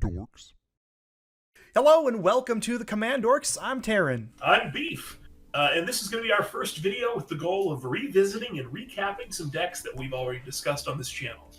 CommanDorks. Hello and welcome to the CommanDorks. I'm Tarren. I'm Beef, and this is going to be our first video with the goal of revisiting and recapping some decks that we've already discussed on this channel.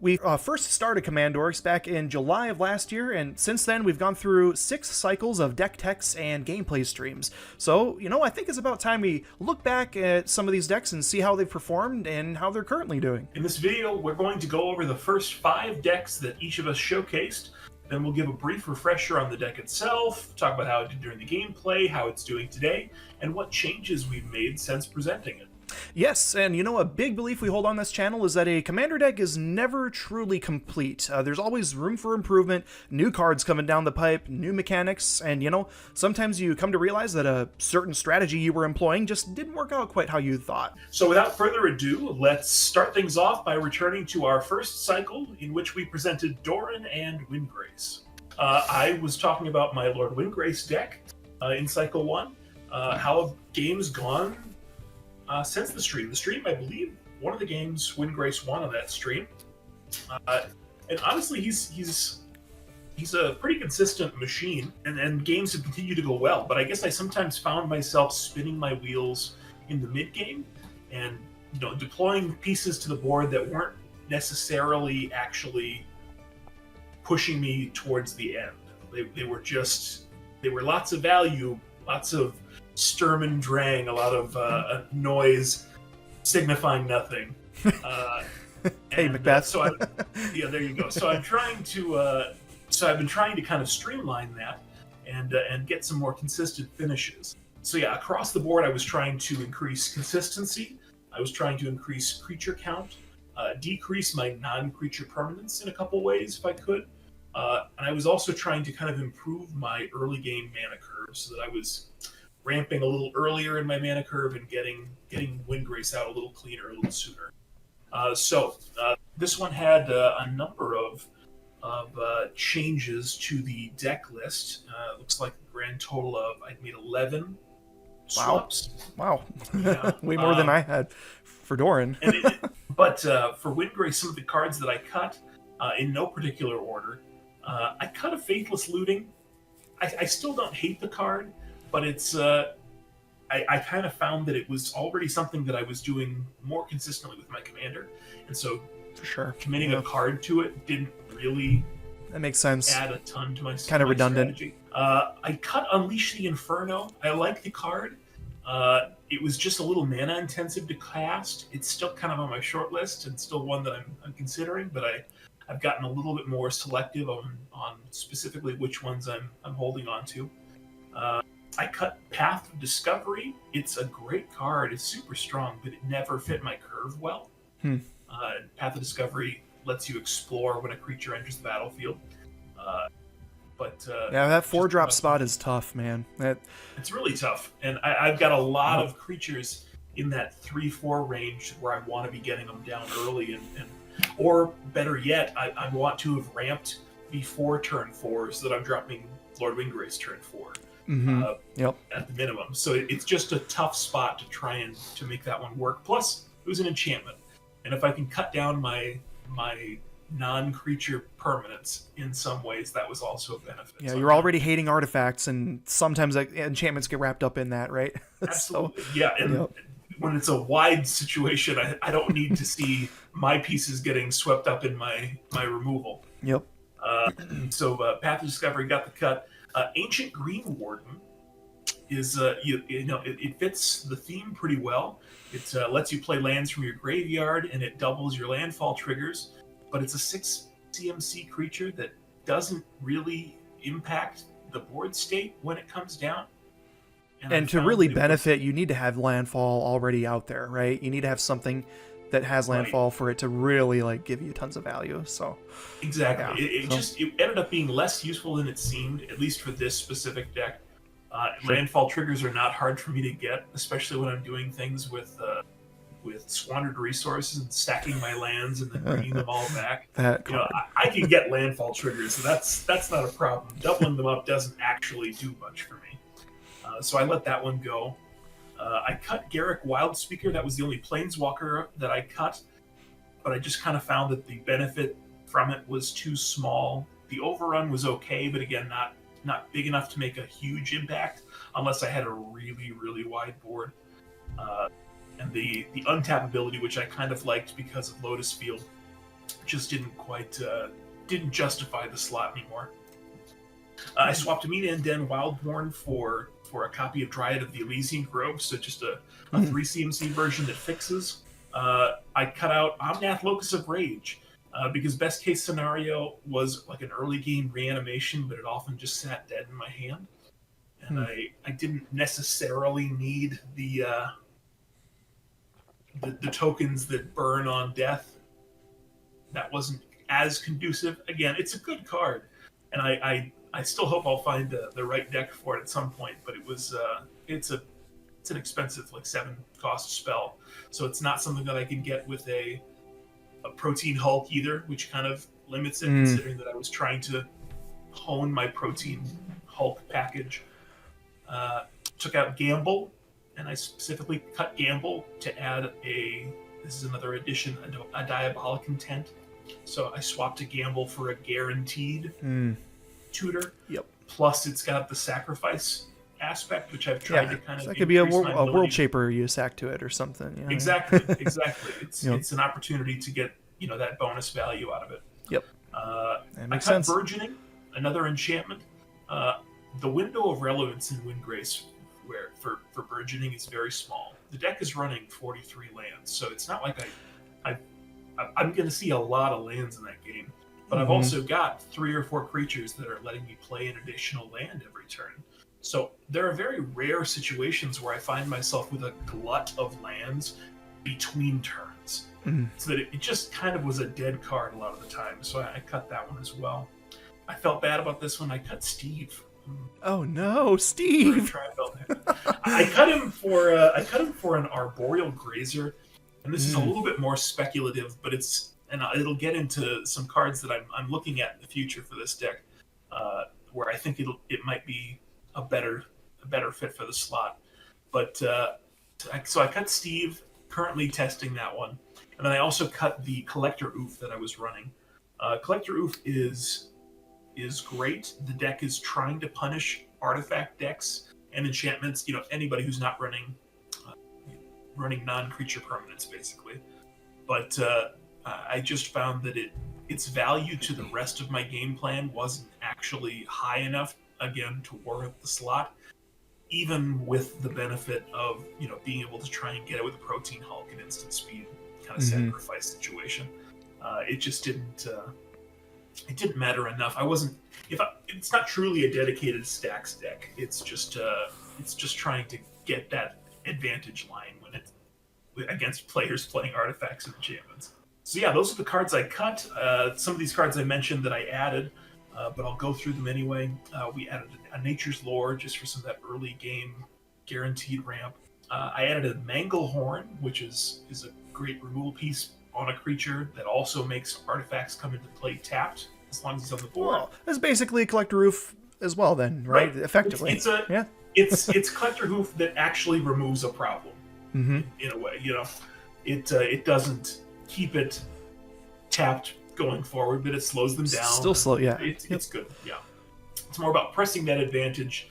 We first started CommanDorks back in July of last year, and since then we've gone through 6 cycles of deck techs and gameplay streams. So, I think it's about time we look back at some of these decks and see how they've performed and how they're currently doing. In this video, we're going to go over the first 5 decks that each of us showcased. Then we'll give a brief refresher on the deck itself, talk about how it did during the gameplay, how it's doing today, and what changes we've made since presenting it. Yes, and a big belief we hold on this channel is that a commander deck is never truly complete. There's always room for improvement, new cards coming down the pipe, new mechanics, and sometimes you come to realize that a certain strategy you were employing just didn't work out quite how you thought. So without further ado, let's start things off by returning to our first cycle in which we presented Doran and Windgrace. I was talking about my Lord Windgrace deck in cycle 1. How have games gone since the stream? The stream, I believe, one of the games Windgrace won on that stream, and honestly, he's a pretty consistent machine, and games have continued to go well. But I guess I sometimes found myself spinning my wheels in the mid game, and deploying pieces to the board that weren't necessarily actually pushing me towards the end. They were lots of value, lots of Sturm and Drang, a lot of noise signifying nothing. Hey, Macbeth. There you go. So I've been trying to kind of streamline that and get some more consistent finishes. So yeah, across the board, I was trying to increase consistency. I was trying to increase creature count, decrease my non-creature permanence in a couple ways if I could. And I was also trying to kind of improve my early game mana curve so that I was ramping a little earlier in my mana curve and getting Windgrace out a little cleaner, a little sooner. So this one had a number of changes to the deck list. Looks like a grand total of, I made 11 swaps. Wow. Yeah. Way more than I had for Doran. But for Windgrace, some of the cards that I cut, in no particular order, I cut a Faithless Looting. I still don't hate the card, but it's I kind of found that it was already something that I was doing more consistently with my commander, and so for sure committing a card to it didn't really that makes sense. Add a ton to my kind of redundant strategy. I cut Unleash the Inferno. I like the card. It was just a little mana intensive to cast. It's still kind of on my short list and still one that I'm considering, but I've gotten a little bit more selective on specifically which ones I'm holding on to. I cut Path of Discovery. It's a great card. It's super strong, but it never fit my curve well. Path of Discovery lets you explore when a creature enters the battlefield. Yeah, that 4-drop spot is tough, man. It's really tough, and I've got a lot of creatures in that 3-4 range where I want to be getting them down early, or better yet, I want to have ramped before turn 4 so that I'm dropping Lord Windgrace turn 4. At the minimum. So it's just a tough spot to try and to make that one work. Plus, it was an enchantment, and if I can cut down my non-creature permanents in some ways, that was also a benefit. Yeah, you're already hating artifacts, and sometimes enchantments get wrapped up in that, right? Absolutely. Yeah, and when it's a wide situation, I don't need to see my pieces getting swept up in my removal. Yep. So Path of Discovery got the cut. Ancient Green Warden is it fits the theme pretty well. It lets you play lands from your graveyard, and it doubles your landfall triggers. But it's a 6 CMC creature that doesn't really impact the board state when it comes down. And to really benefit, you need to have landfall already out there, right? You need to have something that has landfall for it to really give you tons of value. So exactly, yeah. It ended up being less useful than it seemed, at least for this specific deck. Landfall triggers are not hard for me to get, especially when I'm doing things with squandered resources and stacking my lands and then bringing them all back. I can get landfall triggers, so that's not a problem. Doubling them up doesn't actually do much for me. So I let that one go. I cut Garruk Wildspeaker. That was the only Planeswalker that I cut, but I just kind of found that the benefit from it was too small The overrun was okay, but again, not big enough to make a huge impact unless I had a really, really wide board. And the untap ability, which I kind of liked because of Lotus Field, just didn't justify the slot anymore. I swapped Amina and Den Wildborn for a copy of Dryad of the Elysian Grove, so just a 3 CMC version that fixes. I cut out Omnath Locus of Rage, because best case scenario was like an early game reanimation, but it often just sat dead in my hand. And I didn't necessarily need the tokens that burn on death. That wasn't as conducive. Again, it's a good card, and I still hope I'll find the right deck for it at some point. But it's an expensive, like 7 cost spell, so it's not something that I can get with a Protein Hulk either, which kind of limits it, considering that I was trying to hone my Protein Hulk package. Took out Gamble, and I specifically cut Gamble to add this is another addition, a Diabolic Intent. So I swapped a Gamble for a guaranteed tutor. Yep. Plus, it's got the sacrifice aspect, which I've tried to kind of. That could be a World Shaper you sack to it or something. Yeah. Exactly. It's an opportunity to get that bonus value out of it. Yep. That makes sense. Burgeoning, another enchantment. The window of relevance in Windgrace, where for burgeoning, is very small. The deck is running 43 lands, so it's not like I'm going to see a lot of lands in that game. But I've also got 3 or 4 creatures that are letting me play an additional land every turn. So there are very rare situations where I find myself with a glut of lands between turns. So that it just kind of was a dead card a lot of the time. So I cut that one as well. I felt bad about this one. I cut Steve. Oh no, Steve! I cut him for an Arboreal Grazer, and this is a little bit more speculative, but it'll get into some cards that I'm looking at in the future for this deck, where I think it might be a better fit for the slot. But so I cut Steve, currently testing that one, and then I also cut the Collector Oof that I was running. Collector Oof is great. The deck is trying to punish artifact decks and enchantments. Anybody who's not running non-creature permanents, basically. But I just found that its value to the rest of my game plan wasn't actually high enough, again, to warrant the slot, even with the benefit of being able to try and get it with a Protein Hulk and instant speed kind of sacrifice situation. It just didn't. It didn't matter enough. It's not truly a dedicated stacks deck. It's just trying to get that advantage line when it's against players playing artifacts and enchantments. So yeah, those are the cards I cut. Some of these cards I mentioned that I added, but I'll go through them anyway. We added a Nature's Lore just for some of that early game guaranteed ramp. I added a Manglehorn, which is a great removal piece on a creature that also makes artifacts come into play tapped as long as it's on the board. Well, it's basically a Collector Roof as well, then, right? Effectively, it's Collector Hoof that actually removes a problem in a way. It doesn't keep it tapped going forward, but it slows them down. Still slow, yeah. It's good. Yeah, it's more about pressing that advantage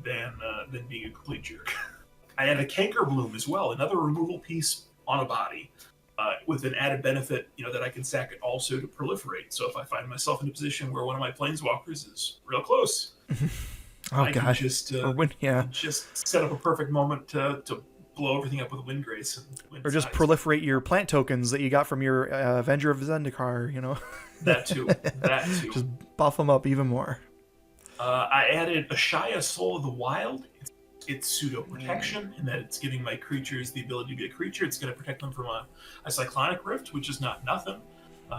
than being a complete jerk. I had a Canker Bloom as well, another removal piece on a body. With an added benefit, that I can sack it also to proliferate. So if I find myself in a position where one of my planeswalkers is real close, I can just set up a perfect moment to blow everything up with Windgrace. Or just proliferate your plant tokens that you got from your Avenger of Zendikar, That too. Just buff them up even more. I added Ashaya, Soul of the Wild. It's pseudo protection in that it's giving my creatures the ability to be a creature. It's going to protect them from a Cyclonic Rift, which is not nothing.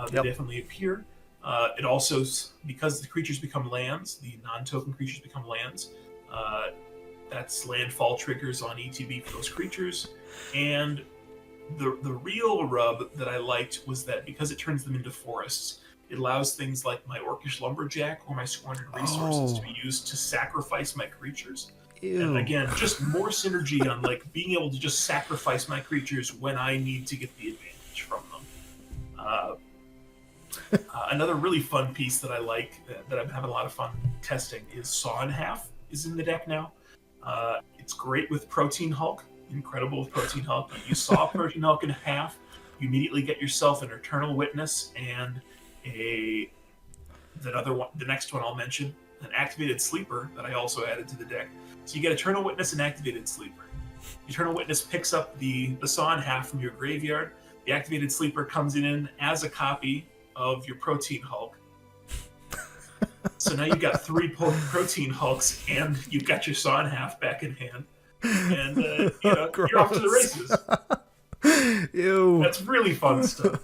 They definitely appear. It also, because the creatures become lands, the non-token creatures become lands. That's landfall triggers on ETB for those creatures. And the real rub that I liked was that because it turns them into forests, it allows things like my Orcish Lumberjack or my Squandered Resources to be used to sacrifice my creatures. Ew. And again, just more synergy on being able to just sacrifice my creatures when I need to get the advantage from them. Another really fun piece that I like, that I'm having a lot of fun testing, is Saw in Half is in the deck now. It's great with Protein Hulk, incredible with Protein Hulk. You saw Protein Hulk in half, you immediately get yourself an Eternal Witness and the next one I'll mention, an Activated Sleeper that I also added to the deck. So you get Eternal Witness and Activated Sleeper. Eternal Witness picks up the Saw in Half from your graveyard. The Activated Sleeper comes in as a copy of your Protein Hulk. So now you've got 3 Protein Hulks, and you've got your Saw in Half back in hand. And you're off to the races. Ew. That's really fun stuff.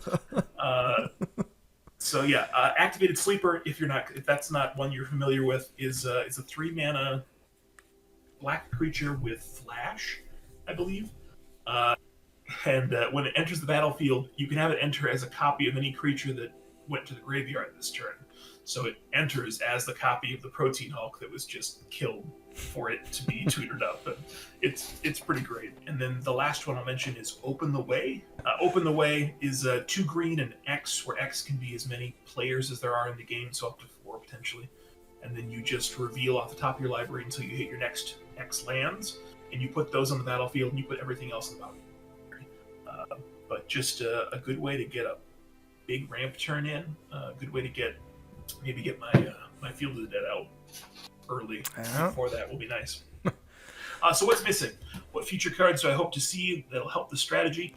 So yeah, Activated Sleeper, if that's not one you're familiar with, is a 3-mana black creature with flash, I believe. And when it enters the battlefield, you can have it enter as a copy of any creature that went to the graveyard this turn. So it enters as the copy of the Protein Hulk that was just killed for it to be tutored up. And it's pretty great. And then the last one I'll mention is Open the Way. Open the Way is 2 green and X, where X can be as many players as there are in the game, so up to 4 potentially. And then you just reveal off the top of your library until you hit your next X lands, and you put those on the battlefield, and you put everything else on the battlefield. But just a good way to get a big ramp turn in. A good way to get my Field of the Dead out early. Before that will be nice. So what's missing? What future cards do I hope to see that'll help the strategy?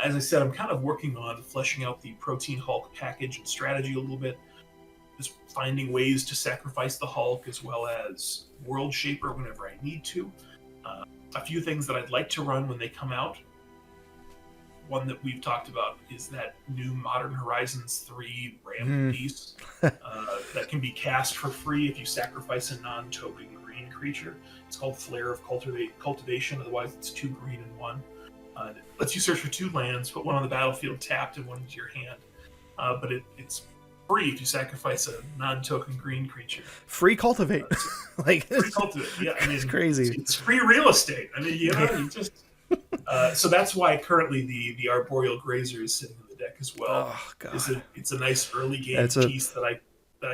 As I said, I'm kind of working on fleshing out the Protein Hulk package and strategy a little bit. Just finding ways to sacrifice the Hulk as well as World Shaper whenever I need to. A few things that I'd like to run when they come out. One that we've talked about is that new Modern Horizons 3 ramp piece that can be cast for free if you sacrifice a non-token green creature. It's called Flare of Cultivation, otherwise it's 2 green and 1. It lets you search for 2 lands, put one on the battlefield tapped and one into your hand. But it's free if you sacrifice a non-token green creature. Free Cultivate. Free Cultivate, yeah. I mean, it's crazy. It's free real estate. I mean, you just... so that's why currently the Arboreal Grazer is sitting in the deck as well. Oh, God. It's a nice early game piece that I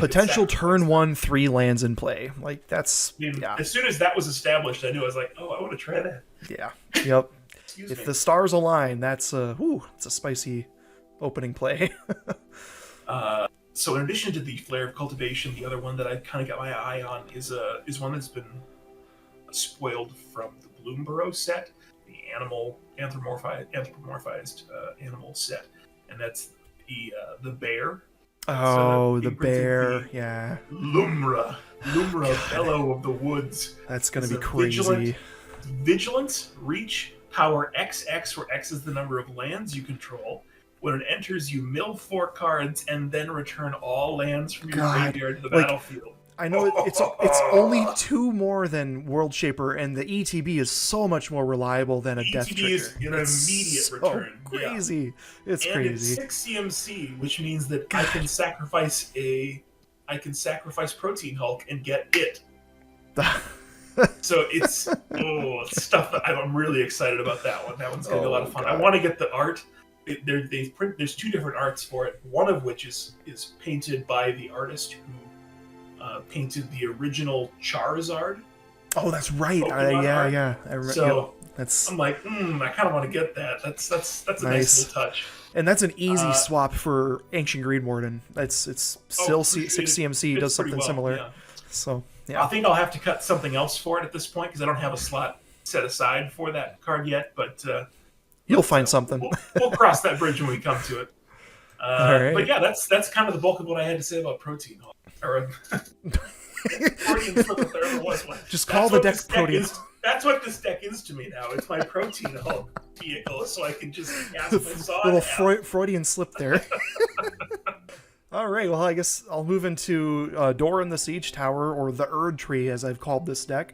potential turn 1 3 lands in play. Like that's As soon as that was established, I knew I was like, oh, I want to try that. Yeah. Yep. If the stars align, that's it's a spicy opening play. So in addition to the Flare of Cultivation, the other one that I kind of got my eye on is one that's been spoiled from the Bloomburrow set. The anthropomorphized animal set, and that's the bear. Oh, the bear, yeah. Lumra, Bellow of the Woods. That's gonna be crazy. Vigilance, reach, power XX, where X is the number of lands you control. When it enters, you mill 4 cards and then return all lands from your graveyard to the battlefield. I know it's only 2 more than World Shaper, and the ETB is so much more reliable than a Death Trigger. ETB is an immediate return. Crazy. Yeah. It's and crazy. It's 6 CMC, which means that I can sacrifice Protein Hulk and get it. So it's stuff that I'm really excited about. That one. That one's gonna be a lot of fun. I want to get the art. There's 2 different arts for it. One of which is painted by the artist who painted the original Charizard. Oh, that's right. Yeah. I'm like, I kind of want to get that. That's a nice little touch. And that's an easy swap for Ancient Green Warden. It's still 6 CMC, does something similar. Yeah. So yeah, I think I'll have to cut something else for it at this point because I don't have a slot set aside for that card yet. But you'll find something. We'll cross that bridge when we come to it. All right. But yeah, that's kind of the bulk of what I had to say about Protein Hulk. Or just call the deck Protein. That's what this deck is to me now. It's my Protein Hulk vehicle, so I can just cast my Saw. Little Freudian slip there. All right, well, I guess I'll move into Doran the Siege Tower, or the Erd Tree, as I've called this deck.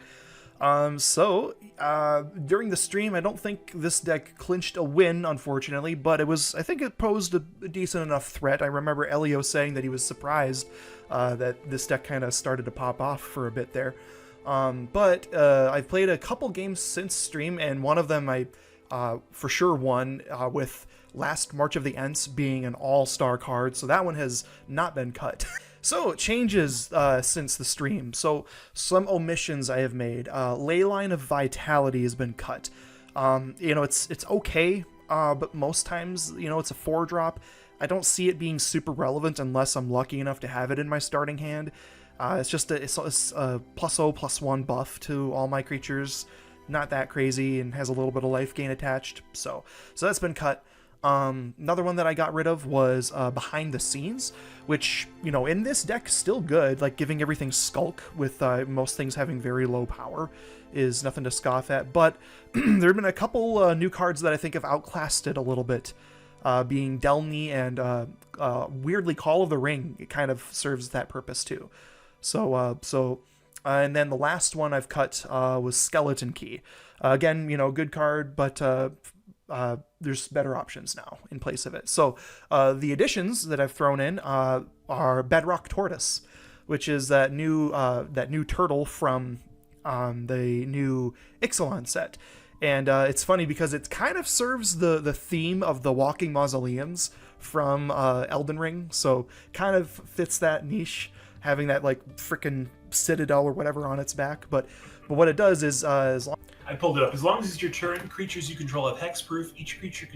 During the stream, I don't think this deck clinched a win, unfortunately, but I think it posed a decent enough threat. I remember Elio saying that he was surprised that this deck kind of started to pop off for a bit there. But I've played a couple games since stream, and one of them I for sure one, with Last March of the Ents being an all-star card, so that one has not been cut. So, changes since the stream. So, some omissions I have made. Leyline of Vitality has been cut. It's okay, but most times, it's a 4-drop. I don't see it being super relevant unless I'm lucky enough to have it in my starting hand. It's just it's a +0/+1 buff to all my creatures. Not that crazy, and has a little bit of life gain attached. So that's been cut. Another one that I got rid of was Behind the Scenes, which, in this deck, still good. Like, giving everything Skulk with most things having very low power is nothing to scoff at. But there have been a couple new cards that I think have outclassed it a little bit, being Delny and weirdly Call of the Ring. It kind of serves that purpose too. And then the last one I've cut was Skeleton Key. Again, good card, but there's better options now in place of it. So the additions that I've thrown in are Bedrock Tortoise, which is that new turtle from the new Ixalan set. And it's funny because it kind of serves the theme of the Walking Mausoleums from Elden Ring, so kind of fits that niche, having that like frickin' citadel or whatever on its back. But what it does is I pulled it up. As long as it's your turn, creatures you control have hexproof. Each creature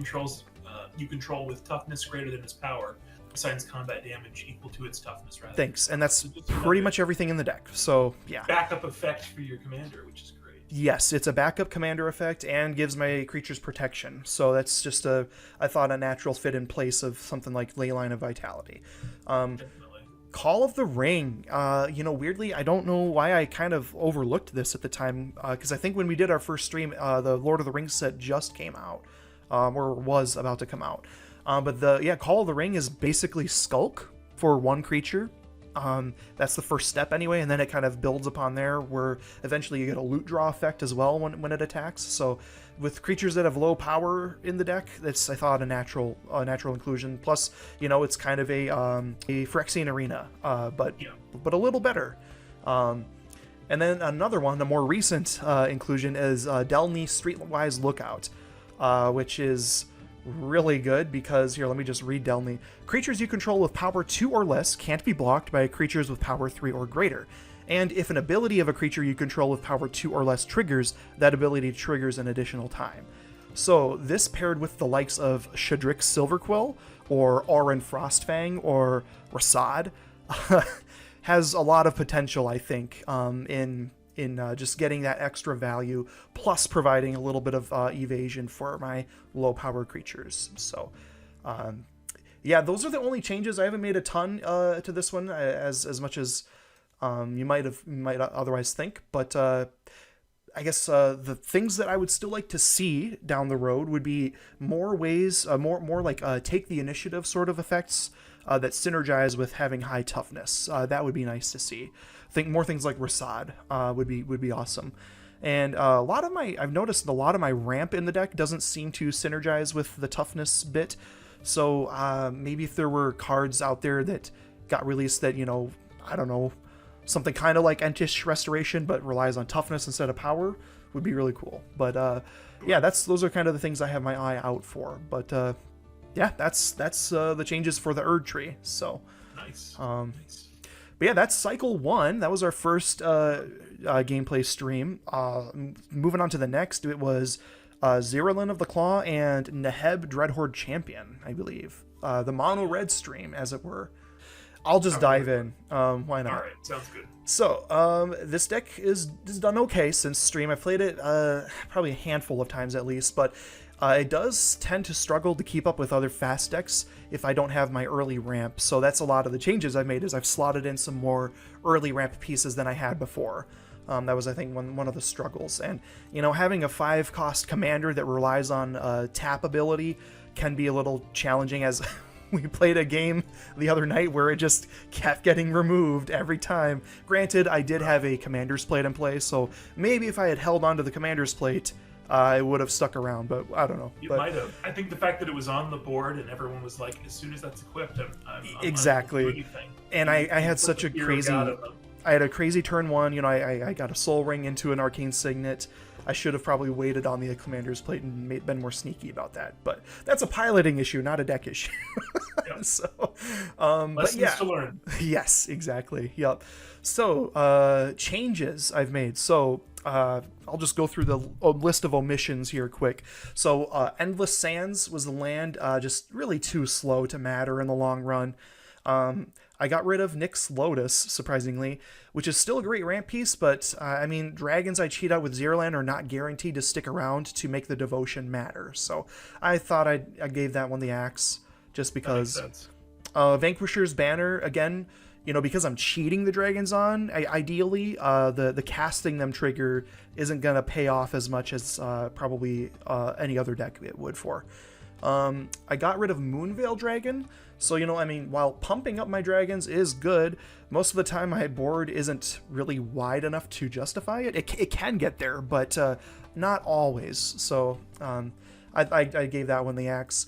you control with toughness greater than its power assigns combat damage equal to its toughness. Rather. Thanks, and that's pretty much everything in the deck. So yeah. Backup effect for your commander, which is great. Yes, it's a backup commander effect and gives my creatures protection. So that's just I thought a natural fit in place of something like Leyline of Vitality. Definitely. Call of the Ring, weirdly, I don't know why I kind of overlooked this at the time, because I think when we did our first stream, the Lord of the Rings set just came out, or was about to come out. But Call of the Ring is basically Skulk for one creature. That's the first step anyway, and then it kind of builds upon there, where eventually you get a loot draw effect as well when it attacks. So with creatures that have low power in the deck, that's, I thought, a natural inclusion. Plus, it's kind of a Phyrexian Arena, but a little better. And then another one, a more recent inclusion, is Delny Streetwise Lookout, which is really good because, here, let me just read Delny. Creatures you control with power 2 or less can't be blocked by creatures with power 3 or greater. And if an ability of a creature you control with power 2 or less triggers, that ability triggers an additional time. So this paired with the likes of Shadrix Silverquill, or Auron Frostfang, or Rasad, has a lot of potential, I think, in just getting that extra value, plus providing a little bit of evasion for my low-power creatures. So, those are the only changes. I haven't made a ton to this one, as much as you might otherwise think. But I guess the things that I would still like to see down the road would be more ways, more like take the initiative sort of effects that synergize with having high toughness. That would be nice to see. I think more things like Rasad would be awesome. And I've noticed a lot of my ramp in the deck doesn't seem to synergize with the toughness bit. So maybe if there were cards out there that got released that, I don't know, something kind of like Entish Restoration but relies on toughness instead of power would be really cool. But those are kind of the things I have my eye out for. But that's the changes for the Erd tree. So nice. Nice. But yeah, that's cycle 1. That was our first gameplay stream. Moving on to the next, it was Zirilan of the Claw and Neheb Dreadhorde Champion, I believe. The mono red stream, as it were. I'll just dive in. Why not? All right, sounds good. So, this deck is done okay since stream. I've played it probably a handful of times at least, but it does tend to struggle to keep up with other fast decks if I don't have my early ramp. So that's a lot of the changes I've made, is I've slotted in some more early ramp pieces than I had before. That was, I think, one of the struggles. And, having a 5-cost commander that relies on tap ability can be a little challenging, as we played a game the other night where it just kept getting removed every time. Granted, I did have a commander's plate in play, so maybe if I had held onto the commander's plate, it would have stuck around, but I don't know. It might have. I think the fact that it was on the board and everyone was like, as soon as that's equipped, I'm exactly. And I had such a crazy... I had a crazy turn 1, I got a Soul Ring into an Arcane Signet, I should have probably waited on the Commander's Plate and been more sneaky about that. But that's a piloting issue, not a deck issue. Yep. So, Lessons but yeah. to learn. Yes, exactly. Yep. So, changes I've made. So, I'll just go through the list of omissions here quick. So, Endless Sands was the land, just really too slow to matter in the long run. I got rid of Nyx's Lotus, surprisingly, which is still a great ramp piece, but, I mean, dragons I cheat out with Zirilan are not guaranteed to stick around to make the devotion matter. So, I thought I gave that one the axe, just because. That makes sense. Vanquisher's Banner, again, because I'm cheating the dragons on, ideally, the casting them trigger isn't going to pay off as much as probably any other deck it would for. I got rid of Moonveil Dragon, so, while pumping up my dragons is good, most of the time my board isn't really wide enough to justify it. It can get there, but not always, so I gave that one the axe.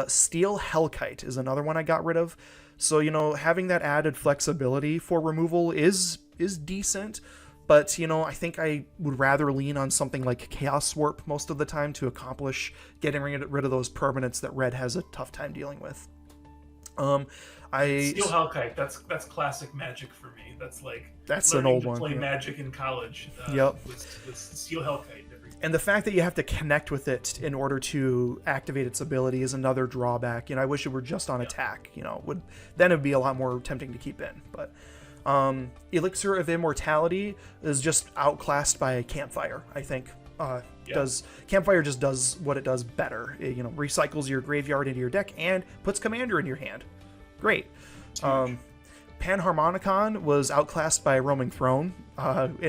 Steel Hellkite is another one I got rid of. So, having that added flexibility for removal is decent, but, I think I would rather lean on something like Chaos Warp most of the time to accomplish getting rid of those permanents that red has a tough time dealing with. Steel Hellkite, that's classic Magic for me. That's an old to one. Play Yeah. Magic in college. Yep. With Steel Hellkite. And the fact that you have to connect with it in order to activate its ability is another drawback. I wish it were just on attack. Then it'd be a lot more tempting to keep in. But Elixir of Immortality is just outclassed by Campfire, I think. Campfire just does what it does better. It, recycles your graveyard into your deck and puts Commander in your hand. Great. Panharmonicon was outclassed by Roaming Throne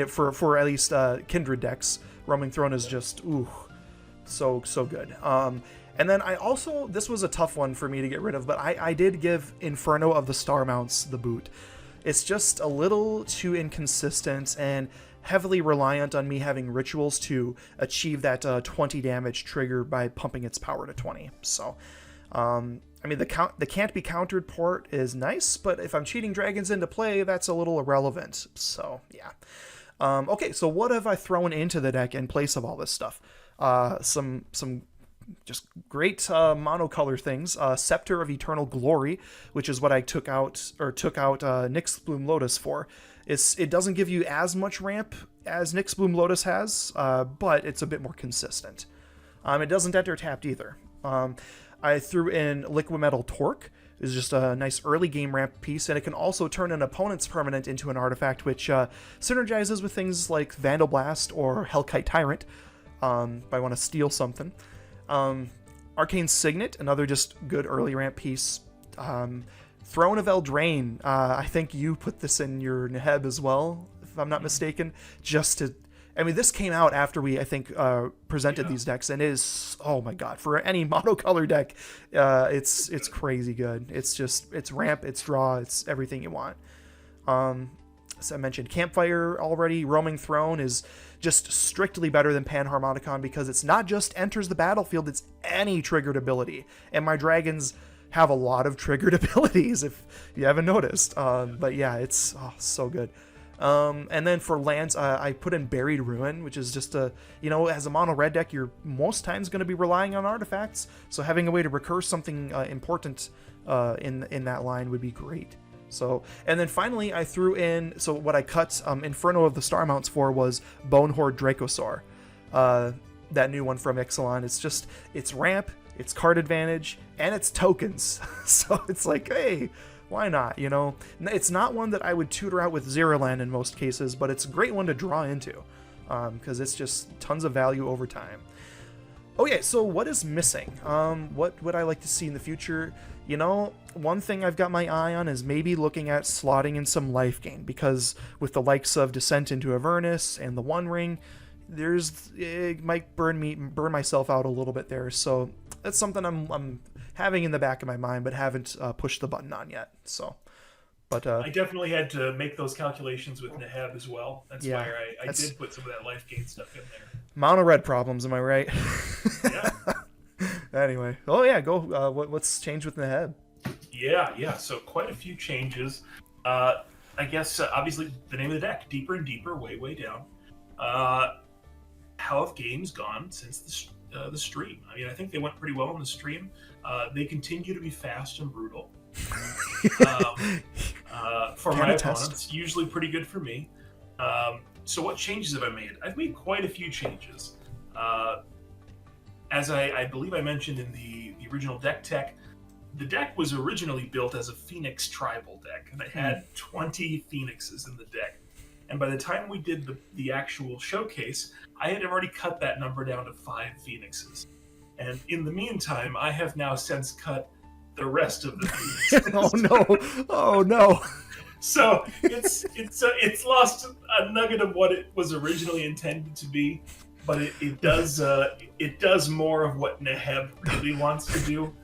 for at least Kindred decks. Roaming Throne is just, so good. And then this was a tough one for me to get rid of, but I did give Inferno of the Star Mounts the boot. It's just a little too inconsistent and heavily reliant on me having rituals to achieve that 20 damage trigger by pumping its power to 20. So, the can't be countered port is nice, but if I'm cheating dragons into play, that's a little irrelevant. So, yeah. Okay, so what have I thrown into the deck in place of all this stuff? Some just great monocolor things. Scepter of Eternal Glory, which is what I took out Nyx's Bloom Lotus for. It doesn't give you as much ramp as Nyx's Bloom Lotus has, but it's a bit more consistent. It doesn't enter tapped either. I threw in Liquid Metal Torque. Is just a nice early game ramp piece, and it can also turn an opponent's permanent into an artifact, which synergizes with things like Vandal Blast or Hellkite Tyrant, if I want to steal something. Arcane Signet, another just good early ramp piece. Throne of Eldraine, I think you put this in your Neheb as well, if I'm not mistaken, this came out after we, I think, presented these decks, and it is, oh my god, for any monocolor deck, it's crazy good. It's ramp, it's draw, it's everything you want. As I mentioned, Campfire already. Roaming Throne is just strictly better than Panharmonicon because it's not just enters the battlefield, it's any triggered ability. And my dragons have a lot of triggered abilities, if you haven't noticed. But yeah, it's so good. And then for lands, I put in Buried Ruin, which is just as a mono red deck, you're most times going to be relying on artifacts. So having a way to recur something important in that line would be great. So, and then finally, I threw in, so what I cut Inferno of the Star Mounts for was Bonehorde Dracosaur. That new one from Ixalan. It's ramp, it's card advantage, and it's tokens. So it's like, hey, why not, It's not one that I would tutor out with Zirilan in most cases, but it's a great one to draw into, because it's just tons of value over time. Okay, so what is missing? What would I like to see in the future? One thing I've got my eye on is maybe looking at slotting in some life gain, because with the likes of Descent into Avernus and the One Ring, it might burn myself out a little bit there. So that's something I'm having in the back of my mind, but haven't pushed the button on yet. So, but I definitely had to make those calculations with Neheb as well. That's why I did put some of that life gain stuff in there. Mono red problems, am I right? Yeah. Anyway, go. What's changed with Neheb? Yeah. So quite a few changes. I guess obviously the name of the deck, deeper and deeper, way down. how have games gone since the stream? I mean, I think they went pretty well in the stream. They continue to be fast and brutal. For my opponents, usually pretty good for me. So what changes have I made? I've made quite a few changes. As I believe I mentioned in the original deck tech, the deck was originally built as a Phenax tribal deck, and I had 20 Phenaxes in the deck. And by the time we did the actual showcase, I had already cut that number down to 5 Phenaxes. And in the meantime, I have now since cut the rest of the Phenaxes. Oh no! So it's lost a nugget of what it was originally intended to be, but it does more of what Neheb really wants to do.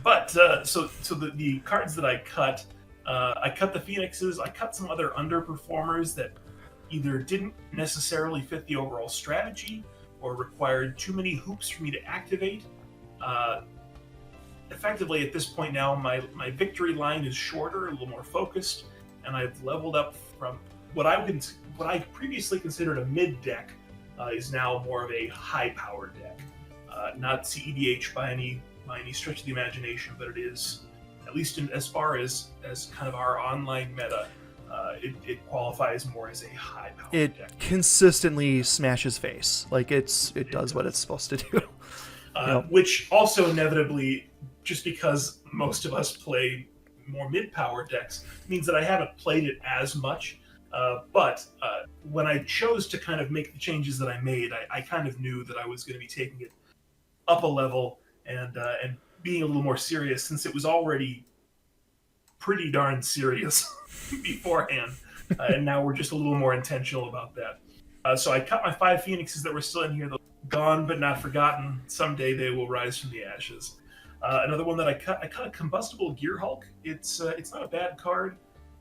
But so the cards that I cut the Phenaxes. I cut some other underperformers that either didn't necessarily fit the overall strategy or required too many hoops for me to activate. Effectively, at this point now, my victory line is shorter, a little more focused, and I've leveled up from what I previously considered a mid deck is now more of a high-powered deck. Not CEDH by any stretch of the imagination, but it is, at least as far as kind of our online meta, it qualifies more as a high-powered deck. It consistently smashes face. Like it does what it's supposed to do. Which also inevitably, just because most of us play more mid-power decks, means that I haven't played it as much. But when I chose to kind of make the changes that I made, I kind of knew that I was going to be taking it up a level and being a little more serious, since it was already pretty darn serious beforehand. And now we're just a little more intentional about that. So I cut my 5 Phenaxes that were still in here. They're gone but not forgotten. Someday they will rise from the ashes. Another one that I cut a Combustible Gearhulk. It's not a bad card.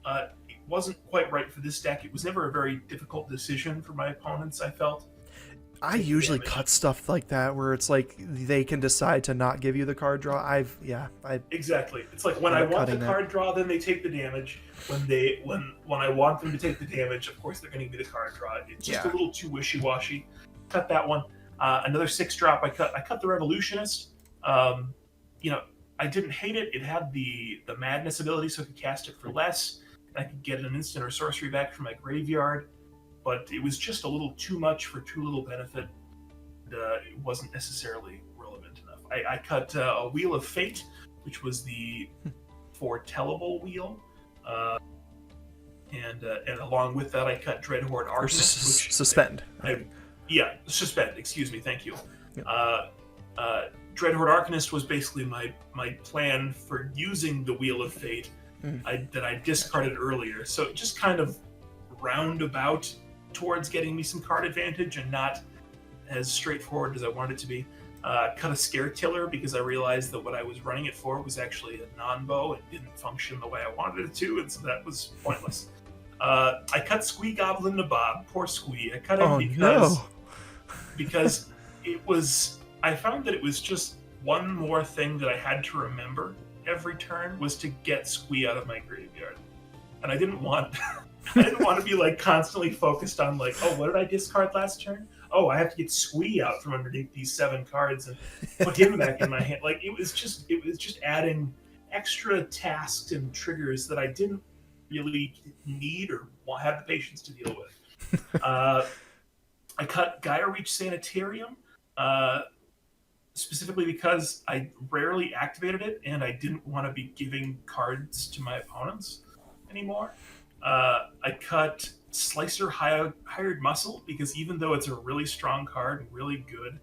It wasn't quite right for this deck. It was never a very difficult decision for my opponents, I felt. I usually cut stuff like that where it's like they can decide to not give you the card draw. Exactly. It's like when I want the card draw, then they take the damage. When I want them to take the damage, of course they're going to give me the card draw. It's just a little too wishy-washy. Cut that one. Another 6-drop. I cut the Revolutionist. I didn't hate it. It had the Madness ability, so I could cast it for less. I could get an instant or sorcery back from my graveyard. But it was just a little too much for too little benefit. It wasn't necessarily relevant enough. I cut a Wheel of Fate, which was the foretellable wheel. And along with that, I cut Dreadhorde Arcanist. Suspend. Suspend. Excuse me. Thank you. Yep. Dreadhorde Arcanist was basically my plan for using the Wheel of Fate that I discarded earlier. So it just kind of roundabout towards getting me some card advantage and not as straightforward as I wanted it to be. Cut a Scare Tiller because I realized that what I was running it for was actually a non-bow and didn't function the way I wanted it to, and so that was pointless. I cut Squee Goblin Nabob. Poor Squee. I cut him because it was... I found that it was just one more thing that I had to remember every turn was to get Squee out of my graveyard. And I didn't want... I didn't want to be like constantly focused on like, oh, what did I discard last turn? Oh, I have to get Squee out from underneath these 7 cards and put him back in my hand. Like it was just adding extra tasks and triggers that I didn't really need or have the patience to deal with. I cut Gaia Reach Sanitarium specifically because I rarely activated it and I didn't want to be giving cards to my opponents anymore. I cut Slicer Hired Muscle because even though it's a really strong card and really good,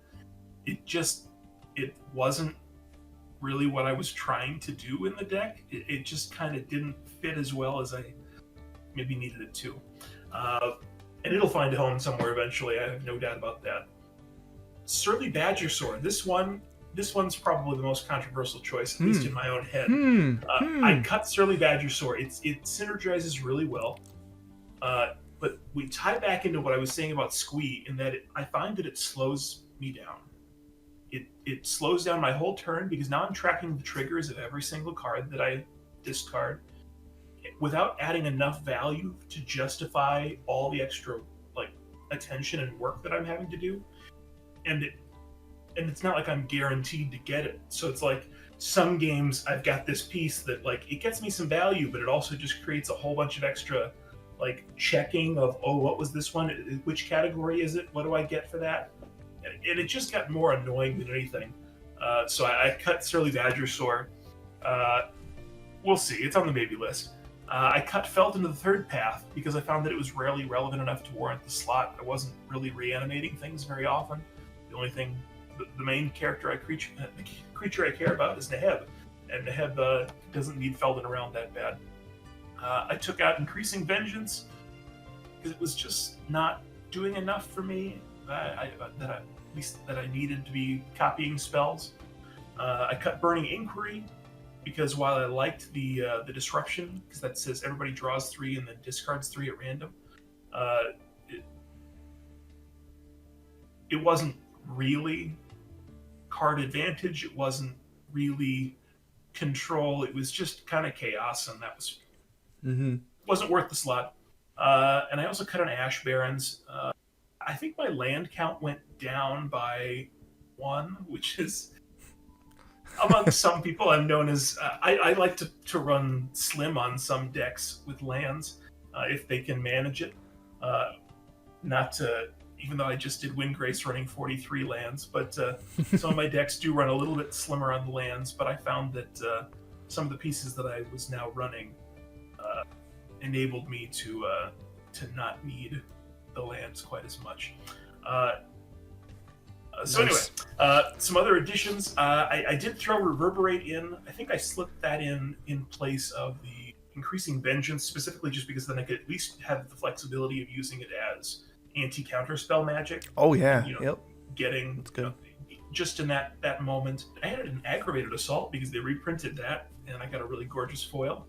it wasn't really what I was trying to do in the deck. It just kind of didn't fit as well as I maybe needed it to. And it'll find a home somewhere eventually, I have no doubt about that. Surly Badger Sword. This one's probably the most controversial choice, at least in my own head. I cut Surly Badger Sword. It synergizes really well. But we tie back into what I was saying about Squee in that I find that it slows me down. It slows down my whole turn because now I'm tracking the triggers of every single card that I discard without adding enough value to justify all the extra attention and work that I'm having to do, and it's not like I'm guaranteed to get it. So it's like some games I've got this piece that like it gets me some value, but it also just creates a whole bunch of extra like checking of, oh, what was this one? Which category is it? What do I get for that? And it just got more annoying than anything. So I cut Surly Badgersaur. We'll see. It's on the maybe list. I cut Felt into the third path because I found that it was rarely relevant enough to warrant the slot. I wasn't really reanimating things very often. The only thing, the main creature I care about is Neheb, and Neheb doesn't need Felden around that bad. I took out Increasing Vengeance because it was just not doing enough for me that I needed to be copying spells. I cut Burning Inquiry because while I liked the disruption, because that says everybody draws 3 and then discards 3 at random, it wasn't really card advantage. It wasn't really control. It was just kind of chaos, and that was wasn't worth the slot. And I also cut on Ash Barrens. I think my land count went down by 1, which is among some people I'm known as I like to run slim on some decks with lands if they can manage it. Not to, even though I just did Windgrace running 43 lands, but some of my decks do run a little bit slimmer on the lands. But I found that some of the pieces that I was now running enabled me to not need the lands quite as much. So nice. Anyway, some other additions. I did throw Reverberate in. I think I slipped that in place of the Increasing Vengeance, specifically just because then I could at least have the flexibility of using it as anti-counter spell magic. Oh yeah, yep. Getting that's good. Just in that moment. I had an Aggravated Assault because they reprinted that, and I got a really gorgeous foil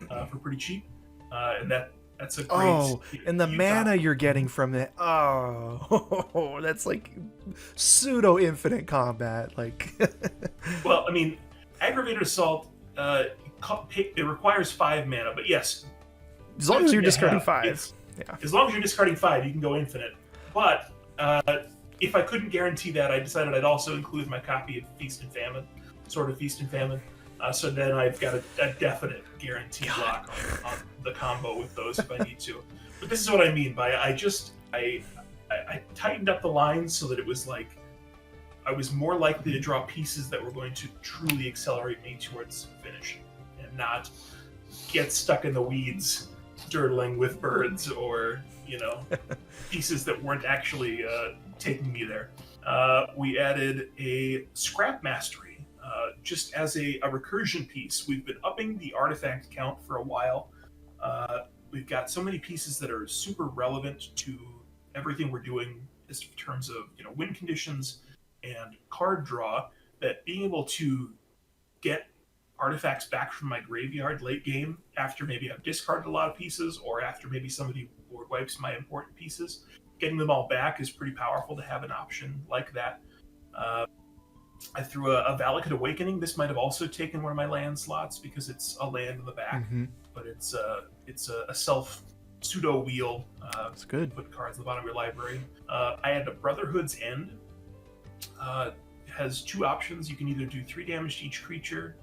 for pretty cheap. And that's a great... Oh, and the mana you're getting from it. Oh, that's like pseudo infinite combat. Like, well, I mean, Aggravated Assault, it requires 5 mana, but yes, as long as you're discarding 5. Yes, yeah. As long as you're discarding 5, you can go infinite. But if I couldn't guarantee that, I decided I'd also include my copy of Feast and Famine, Sword of Feast and Famine. So then I've got a definite guaranteed lock on the combo with those if I need to. But this is what I mean by I tightened up the lines so that it was like I was more likely to draw pieces that were going to truly accelerate me towards finish and not get stuck in the weeds dirtling with birds or, pieces that weren't actually taking me there. We added a Scrap Mastery. Just as a recursion piece. We've been upping the artifact count for a while. We've got so many pieces that are super relevant to everything we're doing in terms of win conditions and card draw, that being able to get artifacts back from my graveyard late game after maybe I've discarded a lot of pieces or after maybe somebody board wipes my important pieces, getting them all back is pretty powerful to have an option like that. I threw a Valakut Awakening. This might have also taken one of my land slots because it's a land in the back, but it's a self pseudo wheel. That's good. Put cards at the bottom of your library. I had a Brotherhood's End. It has 2 options. You can either do 3 damage to each creature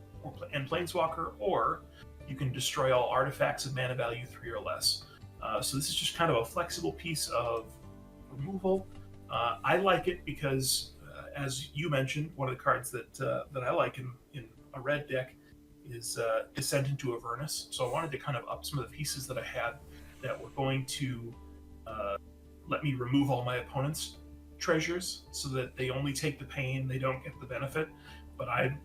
and Planeswalker, or you can destroy all artifacts of mana value 3 or less. So this is just kind of a flexible piece of removal. I like it because, as you mentioned, one of the cards that I like in a red deck is Descent into Avernus. So I wanted to kind of up some of the pieces that I had that were going to let me remove all my opponent's treasures so that they only take the pain, they don't get the benefit. But I'm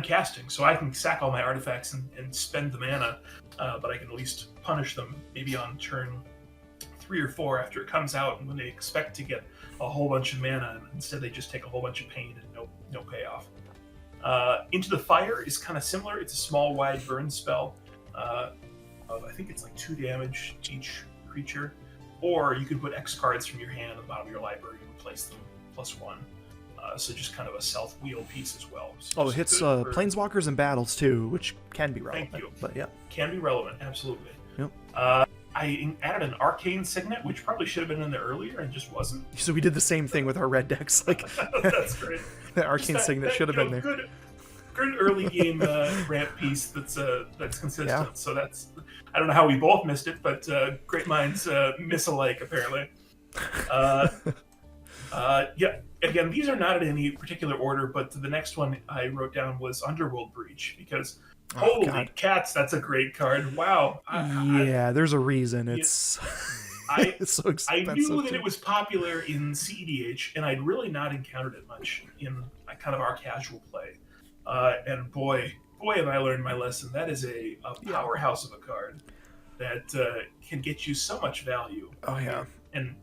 casting, so I can sack all my artifacts and spend the mana, but I can at least punish them maybe on turn 3 or 4 after it comes out, and when they expect to get a whole bunch of mana, and instead they just take a whole bunch of pain and no payoff. Into the Fire is kind of similar. It's a small, wide burn spell. I think it's like 2 damage to each creature, or you can put X cards from your hand at the bottom of your library and replace them +1. So just kind of a self-wheel piece as well. So it hits Planeswalkers and battles too, which can be relevant. Thank you. But yeah, can be relevant, absolutely. Yep. I I added an Arcane Signet, which probably should have been in there earlier and just wasn't. So we did the same thing with our red decks. Like That's great. the Arcane Signet should have been there. Good early game ramp piece that's consistent. Yeah. So that's, I don't know how we both missed it, but great minds miss alike apparently. Yeah. Again, these are not in any particular order, but the next one I wrote down was Underworld Breach because holy cats, that's a great card. Wow. There's a reason it's it's so expensive. I knew that it was popular in CEDH, and I'd really not encountered it much in kind of our casual play. And boy, have I learned my lesson. That is a powerhouse of a card that can get you so much value. Oh yeah. And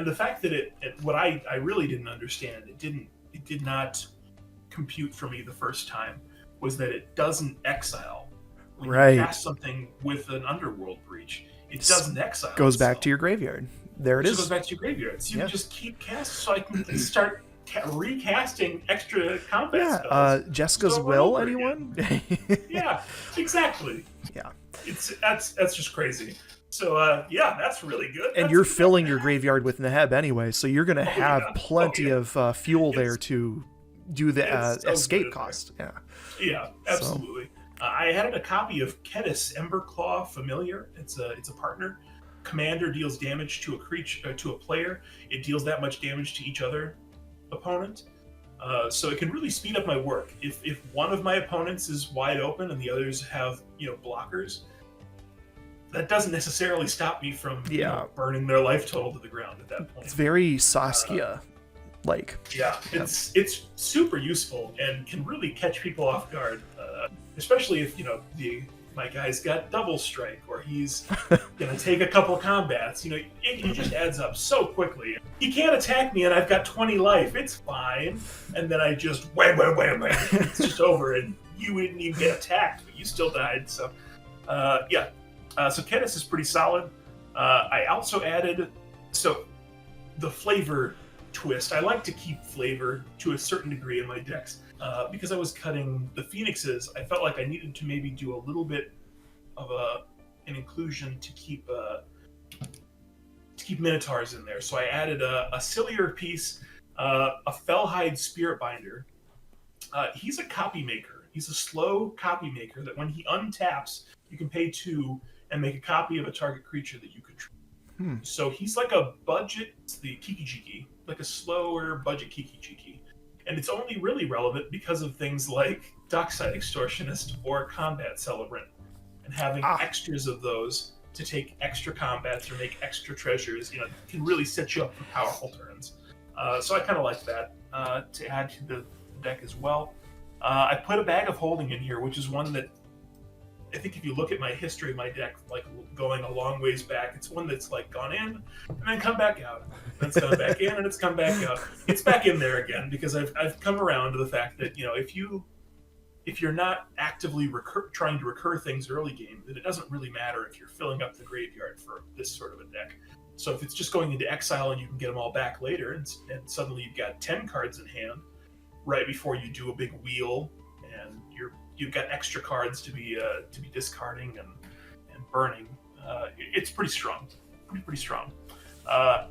the fact that what I really didn't understand, it did not compute for me the first time, was that it doesn't exile. When you cast something with an Underworld Breach, it doesn't exile. Goes back to your graveyard. There it is. It goes back to your graveyard. So you just keep casting, so I can start recasting extra combat spells. Jessica's Will, anyone? Yeah, exactly. Yeah. That's just crazy. So that's really good. And you're filling your graveyard with Neheb anyway, so you're going to have plenty of fuel there to do the escape cost. Yeah, absolutely. So. I added a copy of Kedis Emberclaw Familiar. It's a partner. Commander deals damage to a creature to a player. It deals that much damage to each other opponent. So it can really speed up my work. If one of my opponents is wide open and the others have blockers, that doesn't necessarily stop me from burning their life total to the ground at that point. It's very Saskia like. It's super useful and can really catch people off guard, especially if my guy's got double strike or he's gonna take a couple combats. It just adds up so quickly. He can't attack me and I've got 20 life. It's fine. And then I just wham. It's just over and you didn't even get attacked, but you still died. So so Kedis is pretty solid. I also added the flavor twist. I like to keep flavor to a certain degree in my decks. Because I was cutting the Phoenixes, I felt like I needed to maybe do a little bit of an inclusion to keep Minotaurs in there. So I added a sillier piece, a Fellhide Spirit Binder. He's a copy maker. He's a slow copy maker that when he untaps, you can pay 2 and make a copy of a target creature that you control. So he's like a budget, the Kiki-Jiki, like a slower budget Kiki-Jiki. And it's only really relevant because of things like Dockside Extortionist or Combat Celebrant. And having extras of those to take extra combats or make extra treasures, can really set you up for powerful turns. So I kind of like that to add to the deck as well. I put a Bag of Holding in here, which is one that I think if you look at my history of my deck, like going a long ways back, it's one that's like gone in and then come back out. And it's gone back in and it's come back out. It's back in there again because I've come around to the fact that if you're not actively trying to recur things early game, then it doesn't really matter if you're filling up the graveyard for this sort of a deck. So if it's just going into exile and you can get them all back later, and suddenly you've got 10 cards in hand right before you do a big wheel, and you've got extra cards to be discarding and burning. It's pretty strong, pretty strong.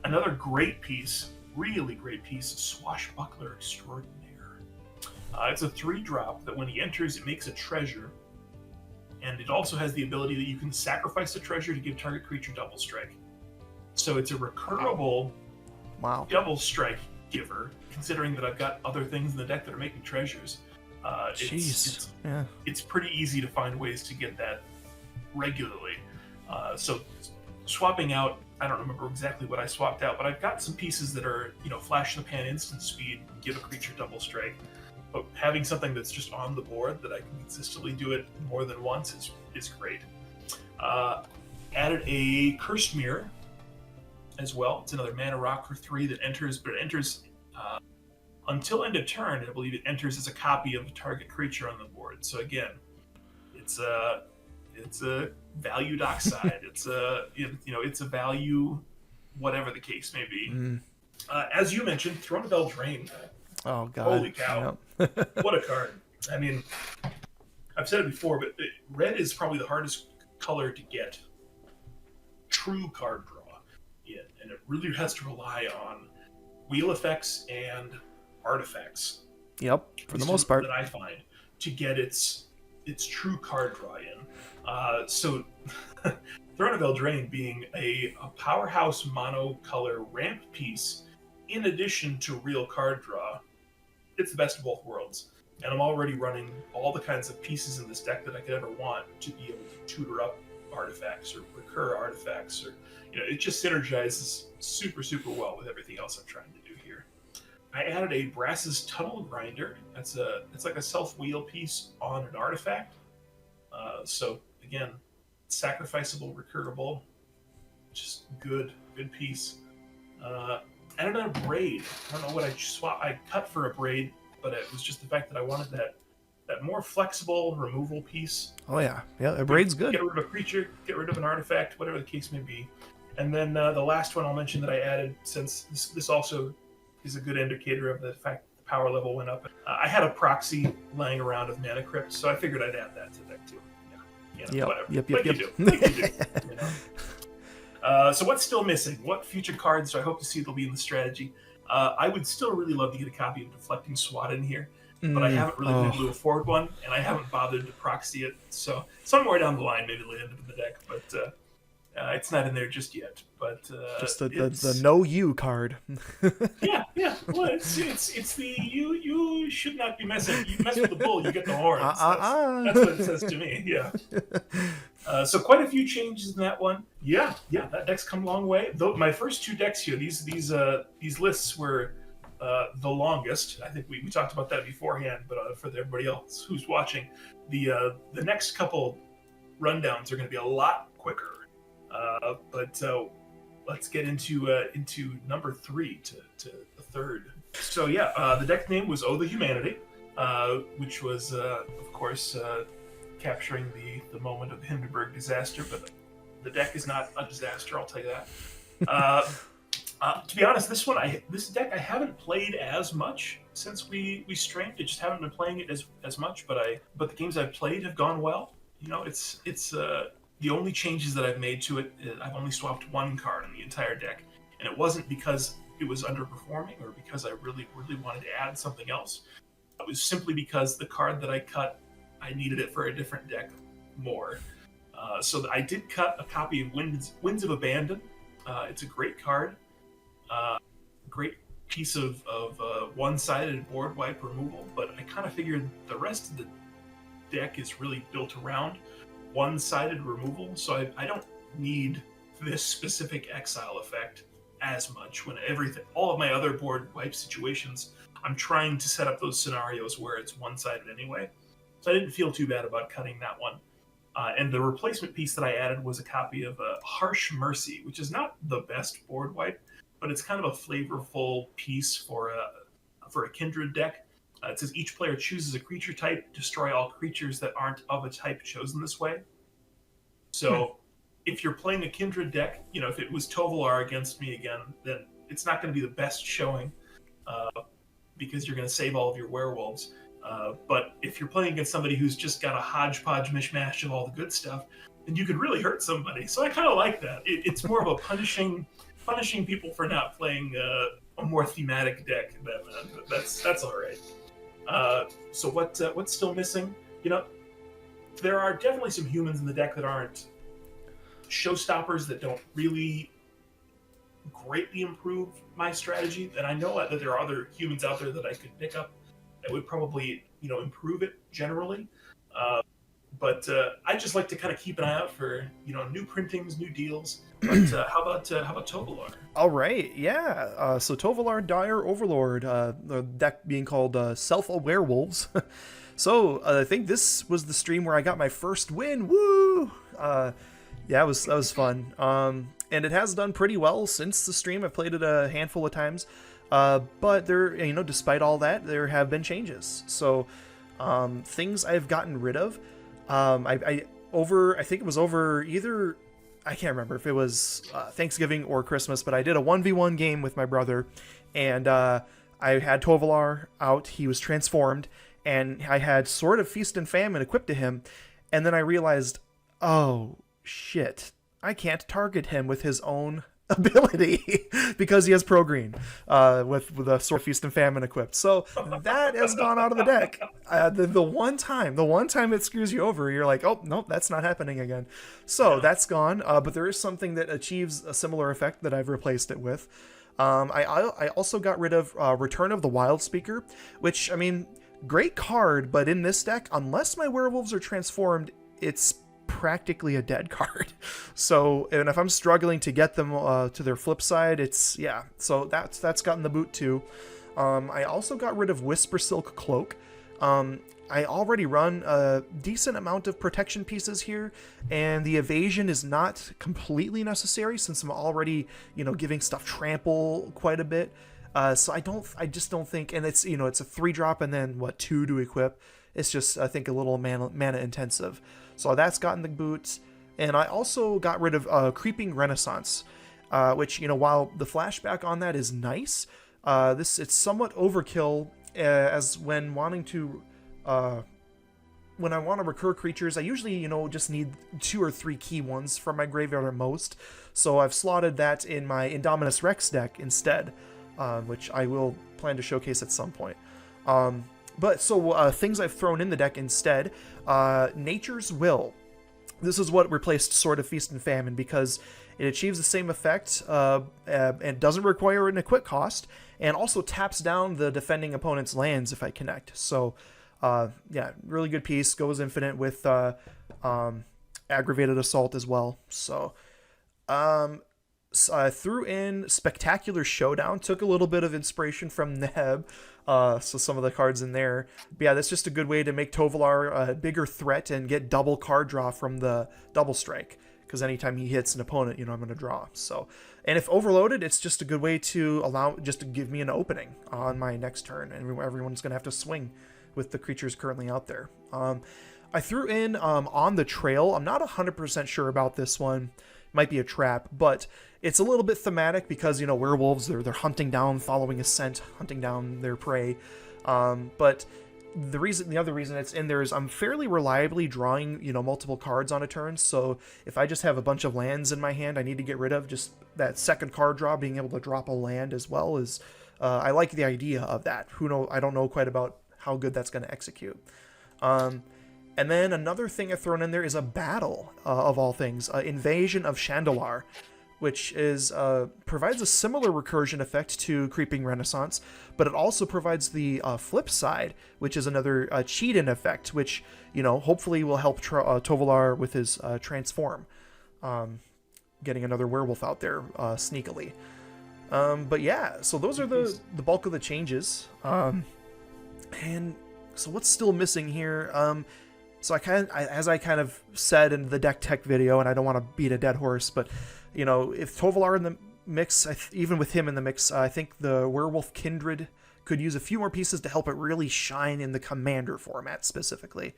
Another great piece, really great piece, is Swashbuckler Extraordinaire. It's a 3-drop that when he enters, it makes a treasure, and it also has the ability that you can sacrifice a treasure to give target creature double strike. So it's a recurable double strike giver, considering that I've got other things in the deck that are making treasures. It's pretty easy to find ways to get that regularly. So swapping out, I don't remember exactly what I swapped out, but I've got some pieces that are, flash in the pan instant speed, give a creature double strike. But having something that's just on the board that I can consistently do it more than once is great. Added a Cursed Mirror as well. It's another mana rock for 3 that enters, but it enters until end of turn. I believe it enters as a copy of a target creature on the board. So again, it's a value dockside. it's a value, whatever the case may be. As you mentioned, Throne of Eldraine. Oh god! Holy cow! Yep. What a card! I mean, I've said it before, but red is probably the hardest color to get. true card draw in, and it really has to rely on wheel effects and artifacts. Yep, for the most part. That I find to get its true card draw in. So Throne of Eldraine being a powerhouse monocolor ramp piece, in addition to real card draw, it's the best of both worlds. And I'm already running all the kinds of pieces in this deck that I could ever want to be able to tutor up artifacts or recur artifacts, or it just synergizes super, super well with everything else I'm trying to do here. I added a Brass's Tunnel Grinder. It's like a self-wheel piece on an artifact. So again, sacrificable, recurable, just good piece. Added a Braid. I don't know what I cut for a Braid, but it was just the fact that I wanted that more flexible removal piece. Oh yeah, a Braid's good. Get rid of a creature, get rid of an artifact, whatever the case may be. And then the last one I'll mention that I added, since this also is a good indicator of the fact that the power level went up. I had a proxy lying around of Mana Crypt, so I figured I'd add that to the deck too. Whatever. Yep. You do. So what's still missing? What future cards do I hope to see that'll be in the strategy? I would still really love to get a copy of Deflecting Swat in here, but I haven't really been able to afford one, and I haven't bothered to proxy it. So somewhere down the line, maybe it'll end up in the deck, but it's not in there just yet. But just the no you card. yeah. Well, it's the you should not be messing. You mess with the bull, you get the horns. That's what it says to me. Yeah. So quite a few changes in that one. Yeah, that deck's come a long way. Though my first two decks here, these lists were the longest. I think we talked about that beforehand, but for everybody else who's watching, the next couple rundowns are going to be a lot quicker. But let's get into number 3 to the third. So the deck name was Oh the Humanity, which was of course capturing the moment of the Hindenburg disaster, but the deck is not a disaster, I'll tell you that. To be honest, this deck I haven't played as much since we streamed. I just haven't been playing it as much, but the games I've played have gone well. It's the only changes that I've made to it, I've only swapped one card in the entire deck, and it wasn't because it was underperforming or because I really, really wanted to add something else. It was simply because the card that I cut, I needed it for a different deck more. So I did cut a copy of Winds of Abandon. It's a great card. Great piece of one-sided board wipe removal, but I kind of figured the rest of the deck is really built around one-sided removal, so I don't need this specific exile effect as much when all of my other board wipe situations, I'm trying to set up those scenarios where it's one-sided anyway. So I didn't feel too bad about cutting that one. And the replacement piece that I added was a copy of Harsh Mercy, which is not the best board wipe, but it's kind of a flavorful piece for a Kindred deck. It says each player chooses a creature type, destroy all creatures that aren't of a type chosen this way. So if you're playing a Kindred deck, if it was Tovolar against me again, then it's not going to be the best showing because you're going to save all of your werewolves. But if you're playing against somebody who's just got a hodgepodge mishmash of all the good stuff, then you could really hurt somebody. So I kind of like that. It's more of a punishing people for not playing a more thematic deck. That's all right. So what's still missing? There are definitely some humans in the deck that aren't showstoppers, that don't really greatly improve my strategy. And I know that there are other humans out there that I could pick up that would probably improve it generally. But I just like to kind of keep an eye out for new printings, new deals. But how about Tovolar? All right, yeah. So Tovolar, Dire Overlord, the deck being called Self-Aware Wolves. So I think this was the stream where I got my first win. Woo! That was fun. And it has done pretty well since the stream. I've played it a handful of times. But there, despite all that, there have been changes. So things I've gotten rid of. I think it was over either, I can't remember if it was Thanksgiving or Christmas, but I did a 1v1 game with my brother, and I had Tovolar out. He was transformed, and I had Sword of Feast and Famine equipped to him, and then I realized, oh shit, I can't target him with his own ability because he has pro green with the Sword Feast and Famine equipped. So that has gone out of the deck. The one time it screws you over, you're like, oh nope, that's not happening again. So that's gone. But there is something that achieves a similar effect that I've replaced it with. I also got rid of Return of the Wild Speaker, which, I mean, great card, but in this deck, unless my werewolves are transformed, it's practically a dead card. So, and if I'm struggling to get them to their flip side, it's, yeah, so that's gotten the boot too. I also got rid of Whisper Silk Cloak. I already run a decent amount of protection pieces here, and the evasion is not completely necessary since I'm already, giving stuff trample quite a bit. So I just don't think, and it's, it's a 3-drop and then 2 to equip. It's just, I think, a little mana intensive. So that's gotten the boot. And I also got rid of Creeping Renaissance, which, while the flashback on that is nice, it's somewhat overkill as when wanting to, when I want to recur creatures, I usually, just need 2 or 3 key ones from my graveyard at most. So I've slotted that in my Indominus Rex deck instead, which I will plan to showcase at some point. But so things I've thrown in the deck instead, Nature's Will. This is what replaced Sword of Feast and Famine because it achieves the same effect and doesn't require an equip cost, and also taps down the defending opponent's lands if I connect. So yeah, really good piece. Goes infinite with Aggravated Assault as well. So I threw in Spectacular Showdown, took a little bit of inspiration from Neheb, so some of the cards in there. But yeah, that's just a good way to make Tovolar a bigger threat and get double card draw from the double strike, because anytime he hits an opponent, I'm going to draw. So, and if overloaded, it's just a good way to give me an opening on my next turn, and everyone's going to have to swing with the creatures currently out there. I threw in On the Trail. I'm not 100% sure about this one. Might be a trap, but it's a little bit thematic because, werewolves, they're hunting down, following a scent, hunting down their prey. But the other reason it's in there is I'm fairly reliably drawing, multiple cards on a turn. So if I just have a bunch of lands in my hand I need to get rid of, just that second card draw, being able to drop a land as well is, I like the idea of that. I don't know quite about how good that's going to execute. And then another thing I've thrown in there is a battle, of all things, Invasion of Chandalar, which is provides a similar recursion effect to Creeping Renaissance, but it also provides the flip side, which is another cheat-in effect, which, hopefully will help Tovolar with his transform, getting another werewolf out there sneakily. But yeah, so those are the bulk of the changes. And so what's still missing here? So as I kind of said in the deck tech video, and I don't want to beat a dead horse, but if Tovolar in the mix, even with him in the mix, I think the Werewolf Kindred could use a few more pieces to help it really shine in the Commander format specifically.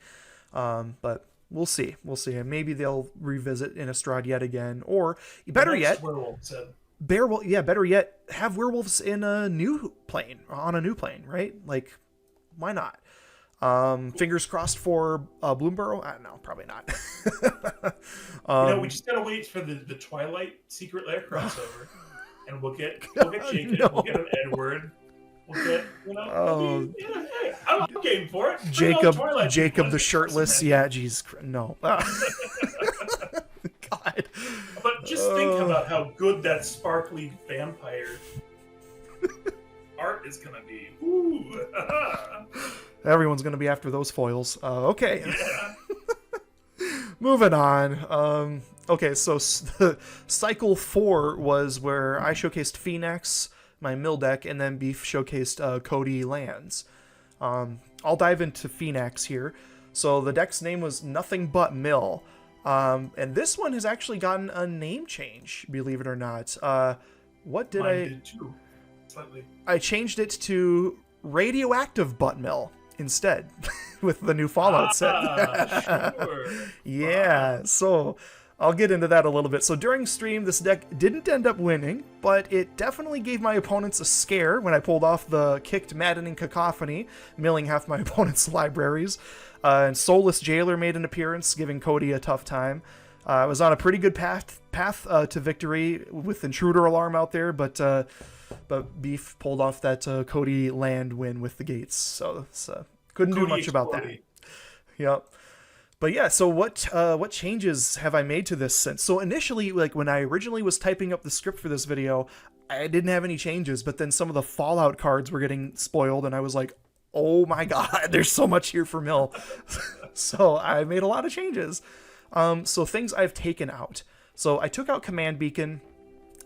But we'll see. And maybe they'll revisit Innistrad yet again, or better yet, better yet, have werewolves in a new plane, right? Like, why not? Fingers crossed for Bloomburrow. I don't know, probably not. We just gotta wait for the Twilight Secret Lair crossover, and we'll get Jacob, we'll get an Edward, we'll get hey, I'm game for it. Jacob the shirtless. Yeah, geez, no. God. But just think about how good that sparkly vampire art is gonna be. Ooh. Everyone's going to be after those foils. Okay. Yeah. Moving on. Okay, so Cycle 4 was where I showcased Phenax, my mill deck, and then Beef showcased Codie lands. I'll dive into Phenax here. So the deck's name was Nothing But Mill. And this one has actually gotten a name change, believe it or not. What did Mine did too. Slightly. I changed it to Radioactive Butt Mill instead with the new Fallout set. Sure. Yeah, so I'll get into that a little bit. So during stream, this deck didn't end up winning, but it definitely gave my opponents a scare when I pulled off the kicked Maddening Cacophony, milling half my opponent's libraries. And Soulless Jailer made an appearance, giving Codie a tough time. I was on a pretty good path to victory with Intruder Alarm out there, but Beef pulled off that Codie land win with the gates, so couldn't do much about that. Yep. But yeah, so what changes have I made to this since? So initially, like when I originally was typing up the script for this video, I didn't have any changes, but then some of the Fallout cards were getting spoiled, and I was like, oh my god, there's so much here for Mill. So I made a lot of changes. So things I've taken out. So I took out Command Beacon.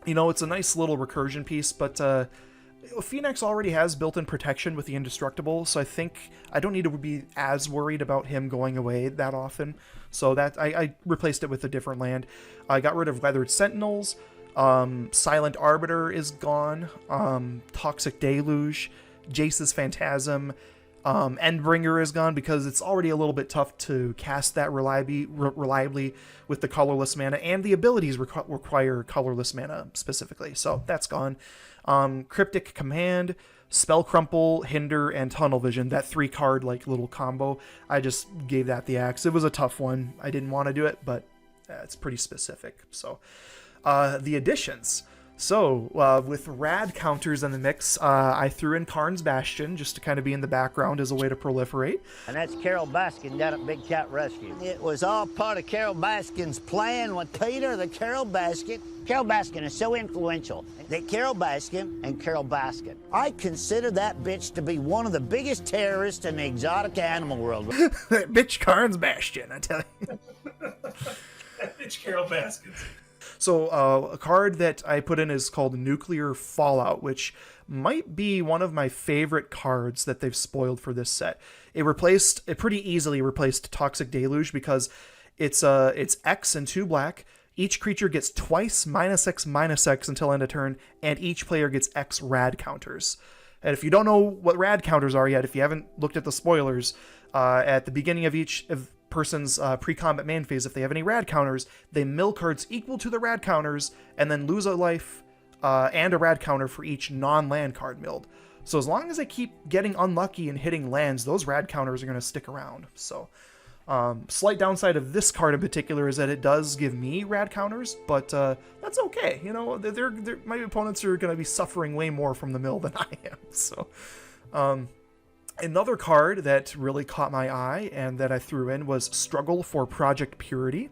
You know, it's a nice little recursion piece, but Phenax already has built-in protection with the Indestructible, so I think I don't need to be as worried about him going away that often. So that I replaced it with a different land. I got rid of Leathered Sentinels. Silent Arbiter is gone. Toxic Deluge. Jace's Phantasm. Endbringer is gone because it's already a little bit tough to cast that reliably with the colorless mana, and the abilities require colorless mana specifically, so that's gone. Cryptic Command, Spell Crumple, Hinder, and Tunnel Vision, that 3-card like little combo, I just gave that the axe. It was a tough one. I didn't want to do it, but it's pretty specific. So the additions. So, with rad counters in the mix, I threw in Karn's Bastion just to kind of be in the background as a way to proliferate. And that's Carol Baskin down at Big Cat Rescue. It was all part of Carol Baskin's plan with Peter, the Carol Baskin. Carol Baskin is so influential that Carol Baskin and Carol Baskin, I consider that bitch to be one of the biggest terrorists in the exotic animal world. That bitch Karn's Bastion, I tell you. That bitch Carol Baskin. So a card that I put in is called Nuclear Fallout, which might be one of my favorite cards that they've spoiled for this set. It pretty easily replaced Toxic Deluge because it's X and 2 black. Each creature gets twice -X/-X until end of turn, and each player gets X rad counters. And if you don't know what rad counters are yet, if you haven't looked at the spoilers, at the beginning of each person's pre-combat main phase, if they have any rad counters, they mill cards equal to the rad counters and then lose a life and a rad counter for each non-land card milled. So as long as they keep getting unlucky and hitting lands, those rad counters are going to stick around. So slight downside of this card in particular is that it does give me rad counters, but that's okay. You know, my opponents are going to be suffering way more from the mill than I am. So another card that really caught my eye and that I threw in was Struggle for Project Purity.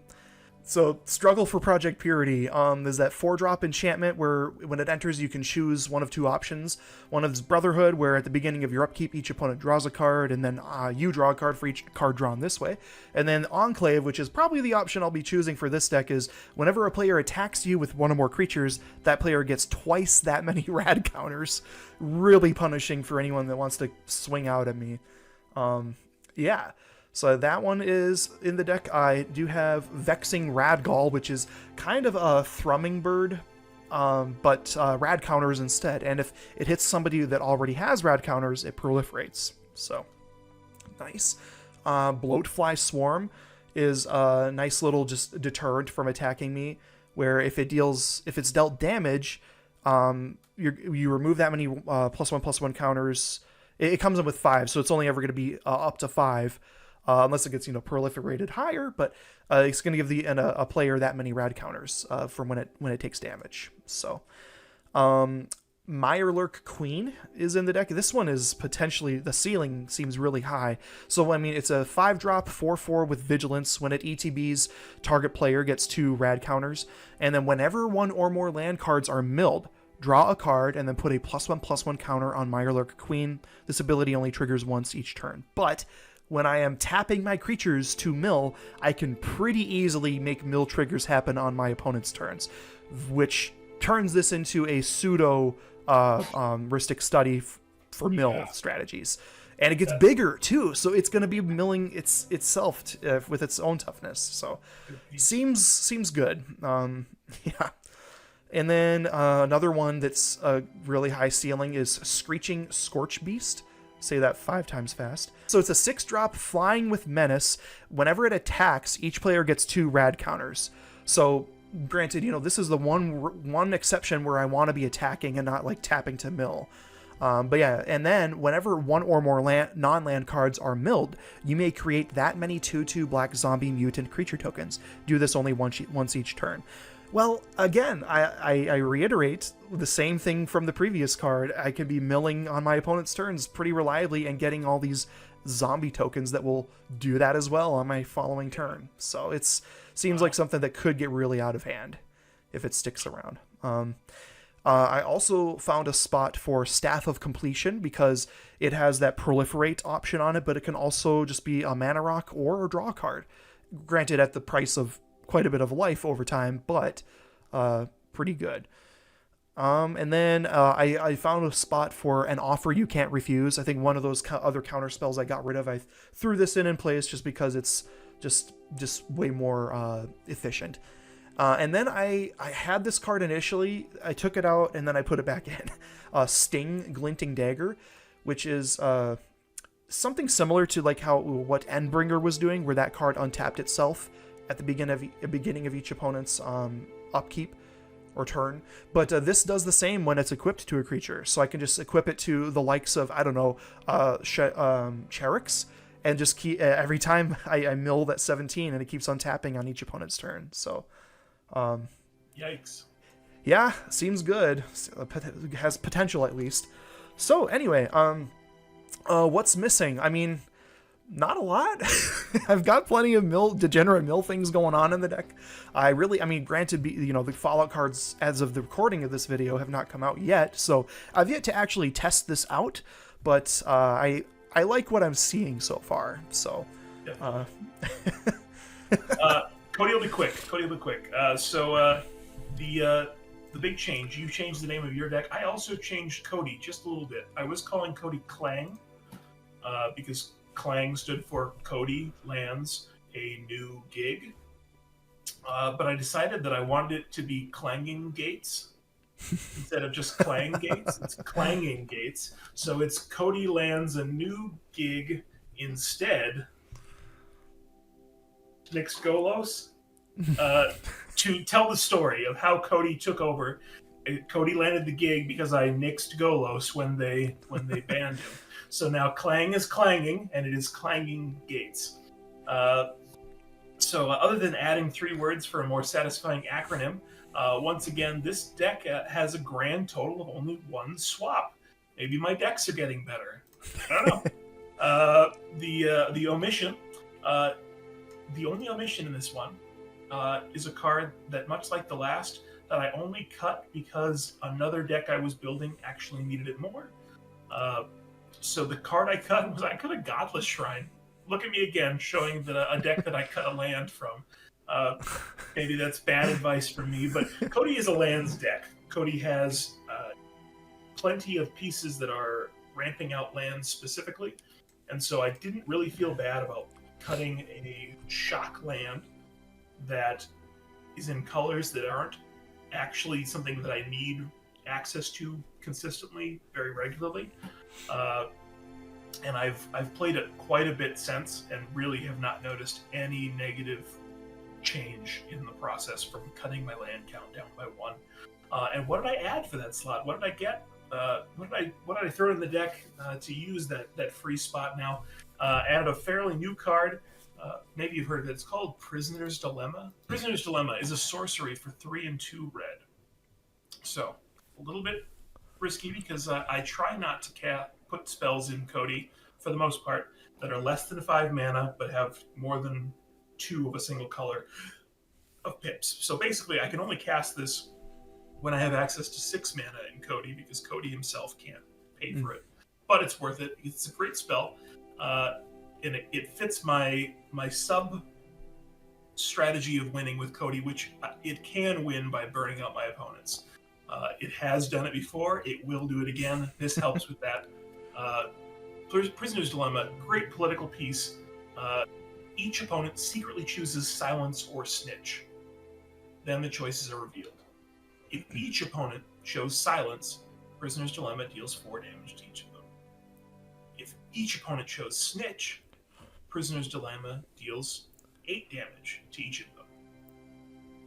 So Struggle for Project Purity is that 4-drop enchantment where when it enters you can choose one of 2 options. One is Brotherhood, where at the beginning of your upkeep each opponent draws a card, and then you draw a card for each card drawn this way. And then Enclave, which is probably the option I'll be choosing for this deck, is whenever a player attacks you with one or more creatures, that player gets twice that many rad counters. Really punishing for anyone that wants to swing out at me. Yeah. So that one is in the deck. I do have Vexing Radgall, which is kind of a thrumming bird, but rad counters instead. And if it hits somebody that already has rad counters, it proliferates. So, nice. Bloatfly Swarm is a nice little just deterrent from attacking me, where if it's dealt damage, you remove that many +1/+1 counters. It comes in with 5, so it's only ever going to be up to 5. Unless it gets, proliferated higher, but it's going to give a player that many rad counters from when it takes damage. So, Mirelurk Queen is in the deck. This one is potentially, the ceiling seems really high. So, I mean, it's a 5-drop, 4/4 with Vigilance. When it ETBs, target player gets 2 rad counters. And then whenever 1 or more land cards are milled, draw a card and then put a +1/+1 counter on Mirelurk Queen. This ability only triggers once each turn. But when I am tapping my creatures to mill, I can pretty easily make mill triggers happen on my opponent's turns, which turns this into a pseudo Ristic Study for mill strategies. And it gets bigger too, so it's going to be milling itself with its own toughness. So seems good. Yeah. And then another one that's a really high ceiling is Screeching Scorch Beast. Say that 5 times fast. So it's a 6-drop flying with menace. Whenever it attacks, each player gets 2 rad counters. So granted, this is the one exception where I want to be attacking and not like tapping to mill. But yeah, and then whenever one or more non-land cards are milled, you may create that many 2/2 black zombie mutant creature tokens. Do this only once each turn. Well, again, I reiterate the same thing from the previous card. I can be milling on my opponent's turns pretty reliably and getting all these zombie tokens that will do that as well on my following turn. So it seems like something that could get really out of hand if it sticks around. I also found a spot for Staff of Completion because it has that proliferate option on it, but it can also just be a mana rock or a draw card. Granted, at the price of quite a bit of life over time, but pretty good. And then I found a spot for an Offer You Can't Refuse. I think one of those other counter spells I got rid of, I threw this in place just because it's just way more efficient. And then I had this card initially, I took it out, and then I put it back in. Sting Glinting Dagger, which is something similar to like what Endbringer was doing, where that card untapped itself at the beginning of each opponent's upkeep or turn. But this does the same when it's equipped to a creature. So I can just equip it to the likes of, I don't know, Cherix, and just keep every time I mill that 17, and it keeps untapping on each opponent's turn. So yikes. Yeah, seems good. Has potential at least. So anyway, what's missing? I mean, not a lot. I've got plenty of degenerate mill things going on in the deck. Granted, the Fallout cards as of the recording of this video have not come out yet, so I've yet to actually test this out, but I like what I'm seeing so far. So, Codie will be quick. The big change, you changed the name of your deck. I also changed Codie just a little bit. I was calling Codie Clang, because Clang stood for Codie lands a new gig. But I decided that I wanted it to be Clanging Gates instead of just Clang Gates. It's Clanging Gates. So it's Codie lands a new gig instead. Nix Golos. To tell the story of how Codie took over. Codie landed the gig because I nixed Golos when they banned him. So now Clang is clanging, and it is Clanging Gates. So other than adding 3 words for a more satisfying acronym, once again, this deck has a grand total of only 1 swap. Maybe my decks are getting better. I don't know. The omission, the only omission in this one is a card that, much like the last, that I only cut because another deck I was building actually needed it more. So the card I cut was, I cut a Godless Shrine. Look at me again, showing that a deck that I cut a land from. Maybe that's bad advice from me, but Codie is a lands deck. Codie has plenty of pieces that are ramping out lands specifically, and so I didn't really feel bad about cutting a shock land that is in colors that aren't actually something that I need access to consistently, very regularly. And I've played it quite a bit since, and really have not noticed any negative change in the process from cutting my land count down by 1. And what did I add for that slot? What did I get? What did I throw in the deck to use that free spot now? Added a fairly new card. Maybe you've heard of it. It's called Prisoner's Dilemma. Prisoner's Dilemma is a sorcery for 3 and 2 red. So a little bit risky because I try not to put spells in Codie, for the most part, that are less than 5 mana but have more than 2 of a single color of pips. So basically, I can only cast this when I have access to 6 mana in Codie, because Codie himself can't pay for it. But it's worth it. It's a great spell, and it fits my sub strategy of winning with Codie, which it can win by burning out my opponents. It has done it before. It will do it again. This helps with that. Prisoner's Dilemma, great political piece. Each opponent secretly chooses Silence or Snitch. Then the choices are revealed. If each opponent chose Silence, Prisoner's Dilemma deals 4 damage to each of them. If each opponent chose Snitch, Prisoner's Dilemma deals 8 damage to each of them.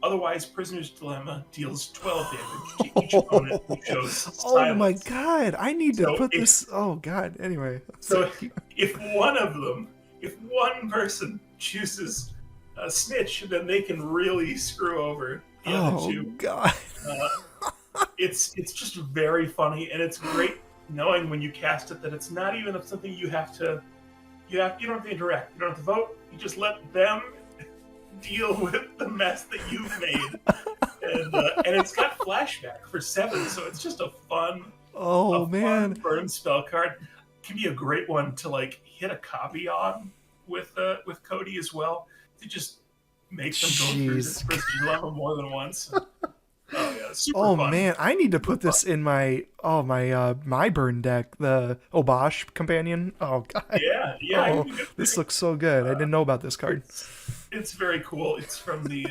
Otherwise, Prisoner's Dilemma deals 12 damage to each opponent who shows silence. Oh my god, I need to put this... Oh god, anyway. So if one person chooses a snitch, then they can really screw over the other two. Oh god. It's just very funny, and it's great knowing when you cast it that it's not even something you don't have to interact. You don't have to vote. You just let them deal with the mess that you've made. And it's got flashback for 7, so it's just a fun fun burn spell card. Can be a great one to like hit a copy on with Codie as well, to just make them go through this prison level more than once. Oh yeah, super fun. Man, I need to put this in my my burn deck, the Obosh companion. Oh god. Yeah. This looks so good. I didn't know about this card. It's very cool. It's from the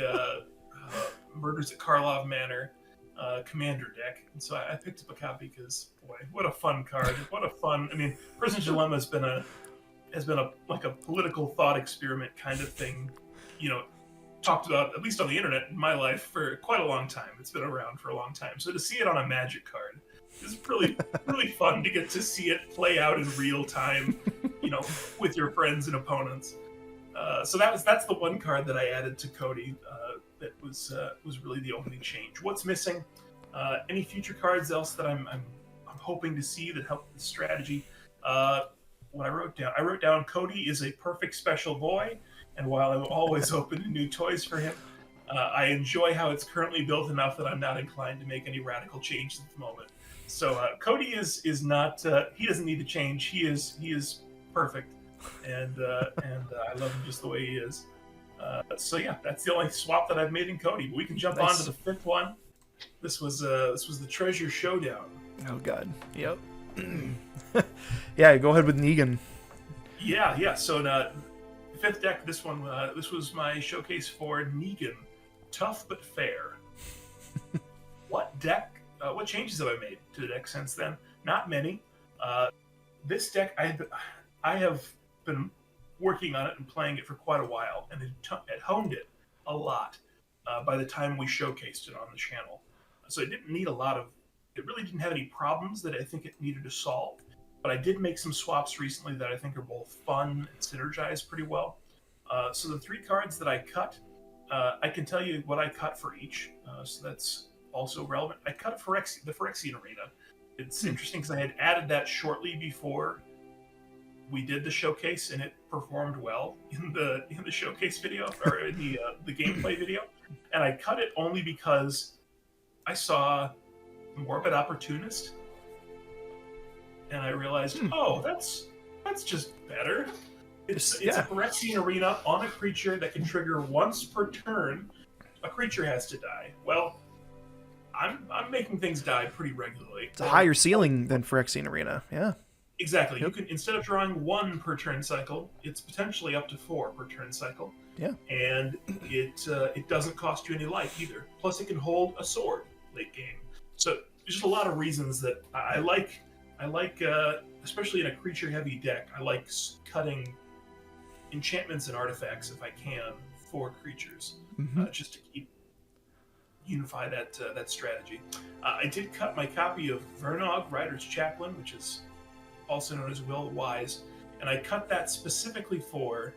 Murders at Karlov Manor commander deck, and so I picked up a copy because boy, what a fun card! I mean, Prisoner's Dilemma has been a like a political thought experiment kind of thing, talked about, at least on the internet in my life, for quite a long time. It's been around for a long time. So to see it on a Magic card is really, really fun to get to see it play out in real time, with your friends and opponents. So that's the one card that I added to Codie that was really the only change. What's missing? Any future cards else that I'm hoping to see that help the strategy? What I wrote down, Codie is a perfect special boy. And while I'm always open to new toys for him, I enjoy how it's currently built enough that I'm not inclined to make any radical changes at the moment. So Codie is not. He doesn't need to change. He is perfect, and I love him just the way he is. So yeah, that's the only swap that I've made in Codie. But we can jump on to the 5th one. This was the Treasure Showdown. Oh god. Yep. Yeah, go ahead with Negan. Yeah. So 5th deck, this was my showcase for Negan, Tough but Fair. What changes have I made to the deck since then? Not many. This deck, I have been working on it and playing it for quite a while, and it honed it a lot by the time we showcased it on the channel. So it really didn't have any problems that I think it needed to solve. But I did make some swaps recently that I think are both fun and synergize pretty well. So the 3 cards that I cut, I can tell you what I cut for each. So that's also relevant. I cut the Phyrexian Arena. It's interesting because I had added that shortly before we did the showcase, and it performed well in the showcase video, or in the gameplay video. And I cut it only because I saw Morbid Opportunist, and I realized, that's just better. It's a Phyrexian Arena on a creature that can trigger once per turn. A creature has to die. Well, I'm making things die pretty regularly. It's a higher ceiling than Phyrexian Arena, yeah. Exactly. Yep. You can, instead of drawing 1 per turn cycle, it's potentially up to 4 per turn cycle. Yeah. And it doesn't cost you any life either. Plus, it can hold a sword late game. So there's just a lot of reasons that I like, especially in a creature-heavy deck, I like cutting enchantments and artifacts if I can for creatures, just to unify that strategy. I did cut my copy of Vernog, Rider's Chaplain, which is also known as Will the Wise, and I cut that specifically for,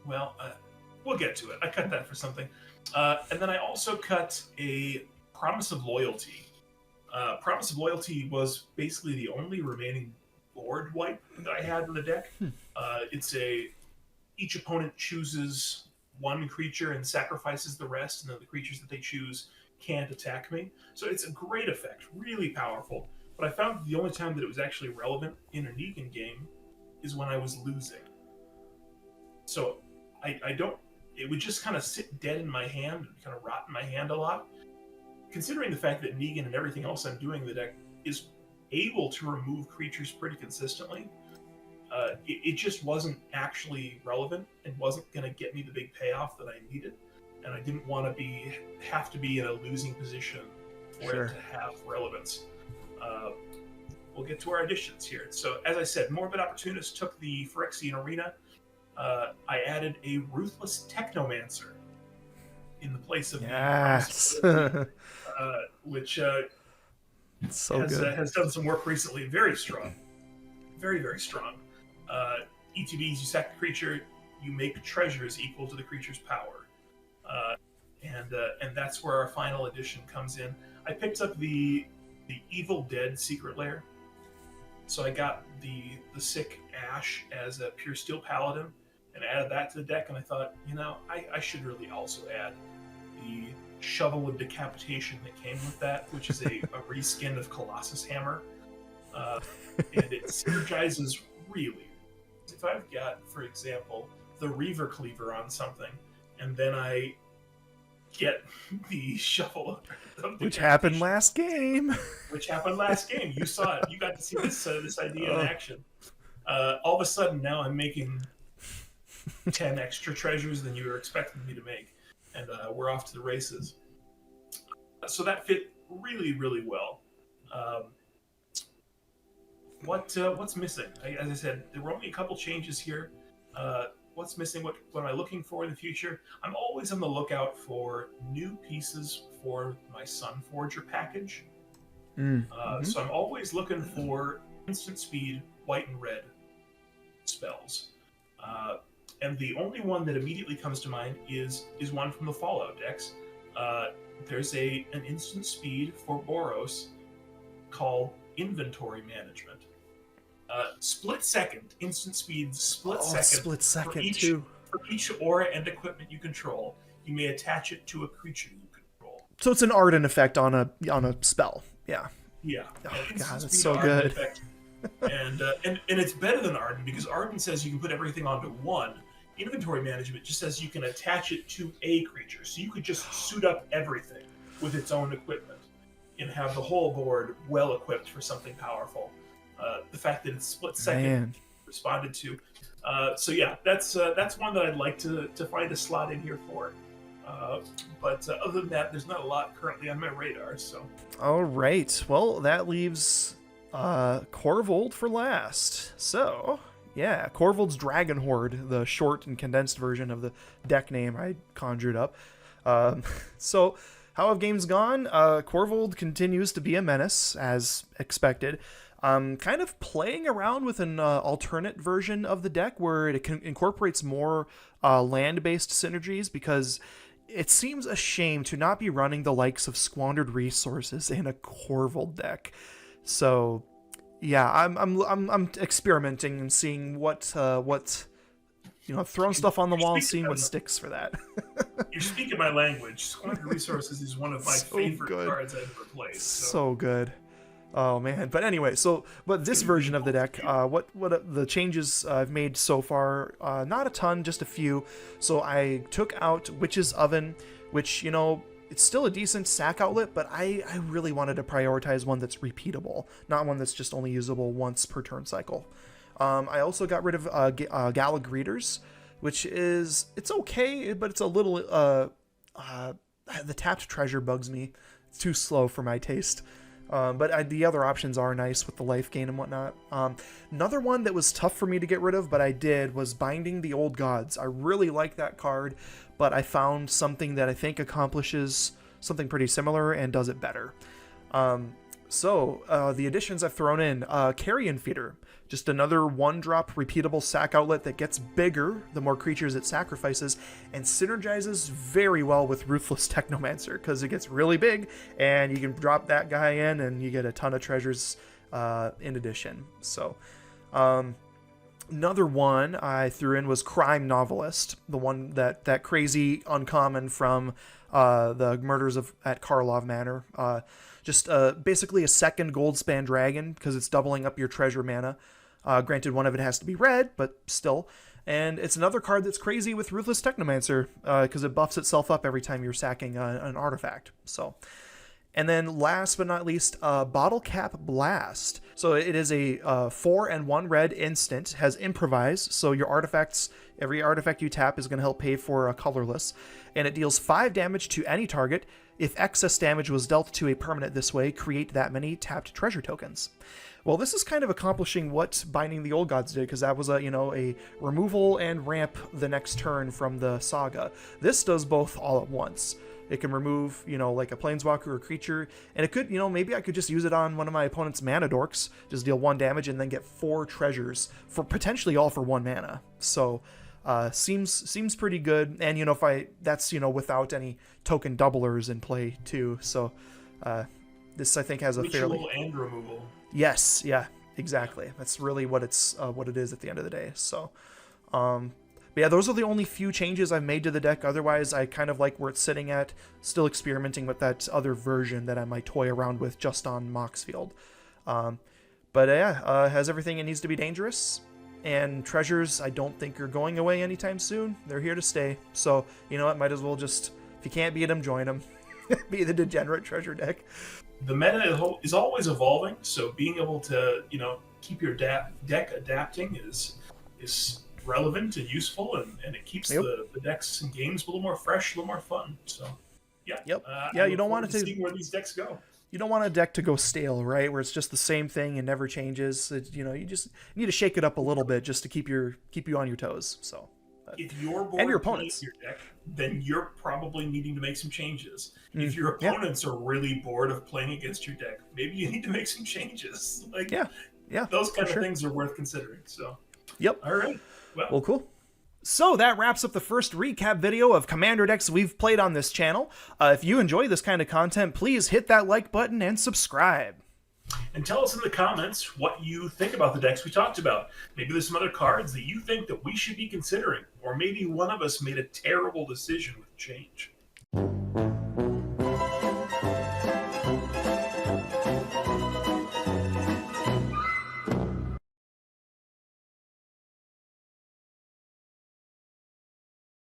we'll get to it. I cut that for something. And then I also cut a Promise of Loyalty. Promise of Loyalty was basically the only remaining board wipe that I had in the deck. Each opponent chooses 1 creature and sacrifices the rest, and then the creatures that they choose can't attack me. So it's a great effect, really powerful. But I found the only time that it was actually relevant in a Negan game is when I was losing. So it would just kind of sit dead in my hand and kind of rot in my hand a lot. Considering the fact that Negan and everything else I'm doing in the deck is able to remove creatures pretty consistently, it just wasn't actually relevant and wasn't going to get me the big payoff that I needed. And I didn't want to have to be in a losing position for it to have relevance. We'll get to our additions here. So, as I said, Morbid Opportunist took the Phyrexian Arena. I added a Ruthless Technomancer in the place of yes. the which It's so good. has done some work recently. Very strong. Very, very strong. ETBs, you sack the creature, you make treasures equal to the creature's power. And that's where our final edition comes in. I picked up the Evil Dead Secret Lair. So I got the sick Ash as a Pure Steel Paladin and added that to the deck, and I thought, I should really also add the Shovel of Decapitation that came with that, which is a reskin of Colossus Hammer. And it synergizes really. If I've got, for example, the Reaver Cleaver on something, and then I get the Shovel of which happened last game. Which happened last game. You saw it. You got to see this idea in action. All of a sudden, now I'm making 10 extra treasures than you were expecting me to make. And we're off to the races. So that fit really, really well. What's missing? As I said, there were only a couple changes here. What's missing? What am I looking for in the future? I'm always on the lookout for new pieces for my Sunforger package. So I'm always looking for instant speed, white and red spells. And the only one that immediately comes to mind is one from the Fallout decks. There's an instant speed for Boros called Inventory Management. Split second, instant speed, split second for each aura and equipment you control. You may attach it to a creature you control. So it's an Arden effect on a spell. Yeah. Yeah. Oh, God, that's so good. And it's better than Arden because Arden says you can put everything onto one. Inventory Management just says you can attach it to a creature. So you could just suit up everything with its own equipment and have the whole board well equipped for something powerful. The fact that it's split second responded to. So yeah, that's one that I'd like to find a slot in here for. But other than that, there's not a lot currently on my radar. So. All right. Well, that leaves Korvold for last. So yeah, Korvold's Dreadhorde, the short and condensed version of the deck name I conjured up. So how have games gone? Korvold continues to be a menace as expected. Kind of playing around with an alternate version of the deck where it incorporates more land-based synergies because it seems a shame to not be running the likes of Squandered Resources in a Korvold deck. So, yeah, I'm experimenting and seeing what throwing stuff on the wall and seeing what sticks for that. You're speaking my language. Squandered Resources is one of my favorite cards I've ever played. So good. Oh man, but anyway, but this version of the deck, what the changes I've made so far, not a ton, just a few. So I took out Witch's Oven, which, it's still a decent sack outlet, but I really wanted to prioritize one that's repeatable, not one that's just only usable once per turn cycle. I also got rid of Gala Greeters, which it's okay, but it's a little, the tapped treasure bugs me. It's too slow for my taste. But the other options are nice with the life gain and whatnot. Another one that was tough for me to get rid of, but I did, was Binding the Old Gods. I really like that card, but I found something that I think accomplishes something pretty similar and does it better. So the additions I've thrown in, Carrion Feeder. Just another 1-drop repeatable sack outlet that gets bigger the more creatures it sacrifices and synergizes very well with Ruthless Technomancer because it gets really big and you can drop that guy in and you get a ton of treasures in addition. So another one I threw in was Crime Novelist, the one that crazy uncommon from the Murders at Karlov Manor. Just basically a second Goldspan Dragon because it's doubling up your treasure mana. Granted, one of it has to be red, but still. And it's another card that's crazy with Ruthless Technomancer because it buffs itself up every time you're sacking an artifact. So, And then last but not least, Bottle Cap Blast. So it is a 4 and 1 red instant, has Improvise, so your artifacts, every artifact you tap is going to help pay for a colorless, and it deals 5 damage to any target. If excess damage was dealt to a permanent this way, create that many tapped treasure tokens. Well, this is kind of accomplishing what Binding the Old Gods did, because that was a removal and ramp the next turn from the saga. This does both all at once. It can remove, like a planeswalker or creature, and it could, maybe I could just use it on one of my opponent's mana dorks, just deal 1 damage and then get 4 treasures for potentially all for 1 mana. So, seems pretty good. And that's without any token doublers in play too. So, this I think has a Ritual fairly and removal. Yes, yeah, exactly. That's really what it is at the end of the day. So, but yeah, those are the only few changes I've made to the deck. Otherwise, I kind of like where it's sitting at, still experimenting with that other version that I might toy around with just on Moxfield. But yeah, has everything it needs to be dangerous. And treasures, I don't think are going away anytime soon. They're here to stay. So, you know what, might as well just, if you can't beat them, join them. Be the degenerate treasure deck. The meta is always evolving, so being able to, keep your deck adapting is relevant and useful, and it keeps the decks and games a little more fresh, a little more fun. So, yeah. Yep. You don't want to see where these decks go. You don't want a deck to go stale, right? Where it's just the same thing and never changes. You just need to shake it up a little bit just to keep you on your toes. So, if you're bored and your opponents, your deck, then you're probably needing to make some changes. If your opponents are really bored of playing against your deck, maybe you need to make some changes. Those kind of things are worth considering. So, yep. All right. Well, cool. So that wraps up the first recap video of Commander decks we've played on this channel. If you enjoy this kind of content, please hit that like button and subscribe. And tell us in the comments what you think about the decks we talked about. Maybe there's some other cards that you think that we should be considering. Or maybe one of us made a terrible decision with change.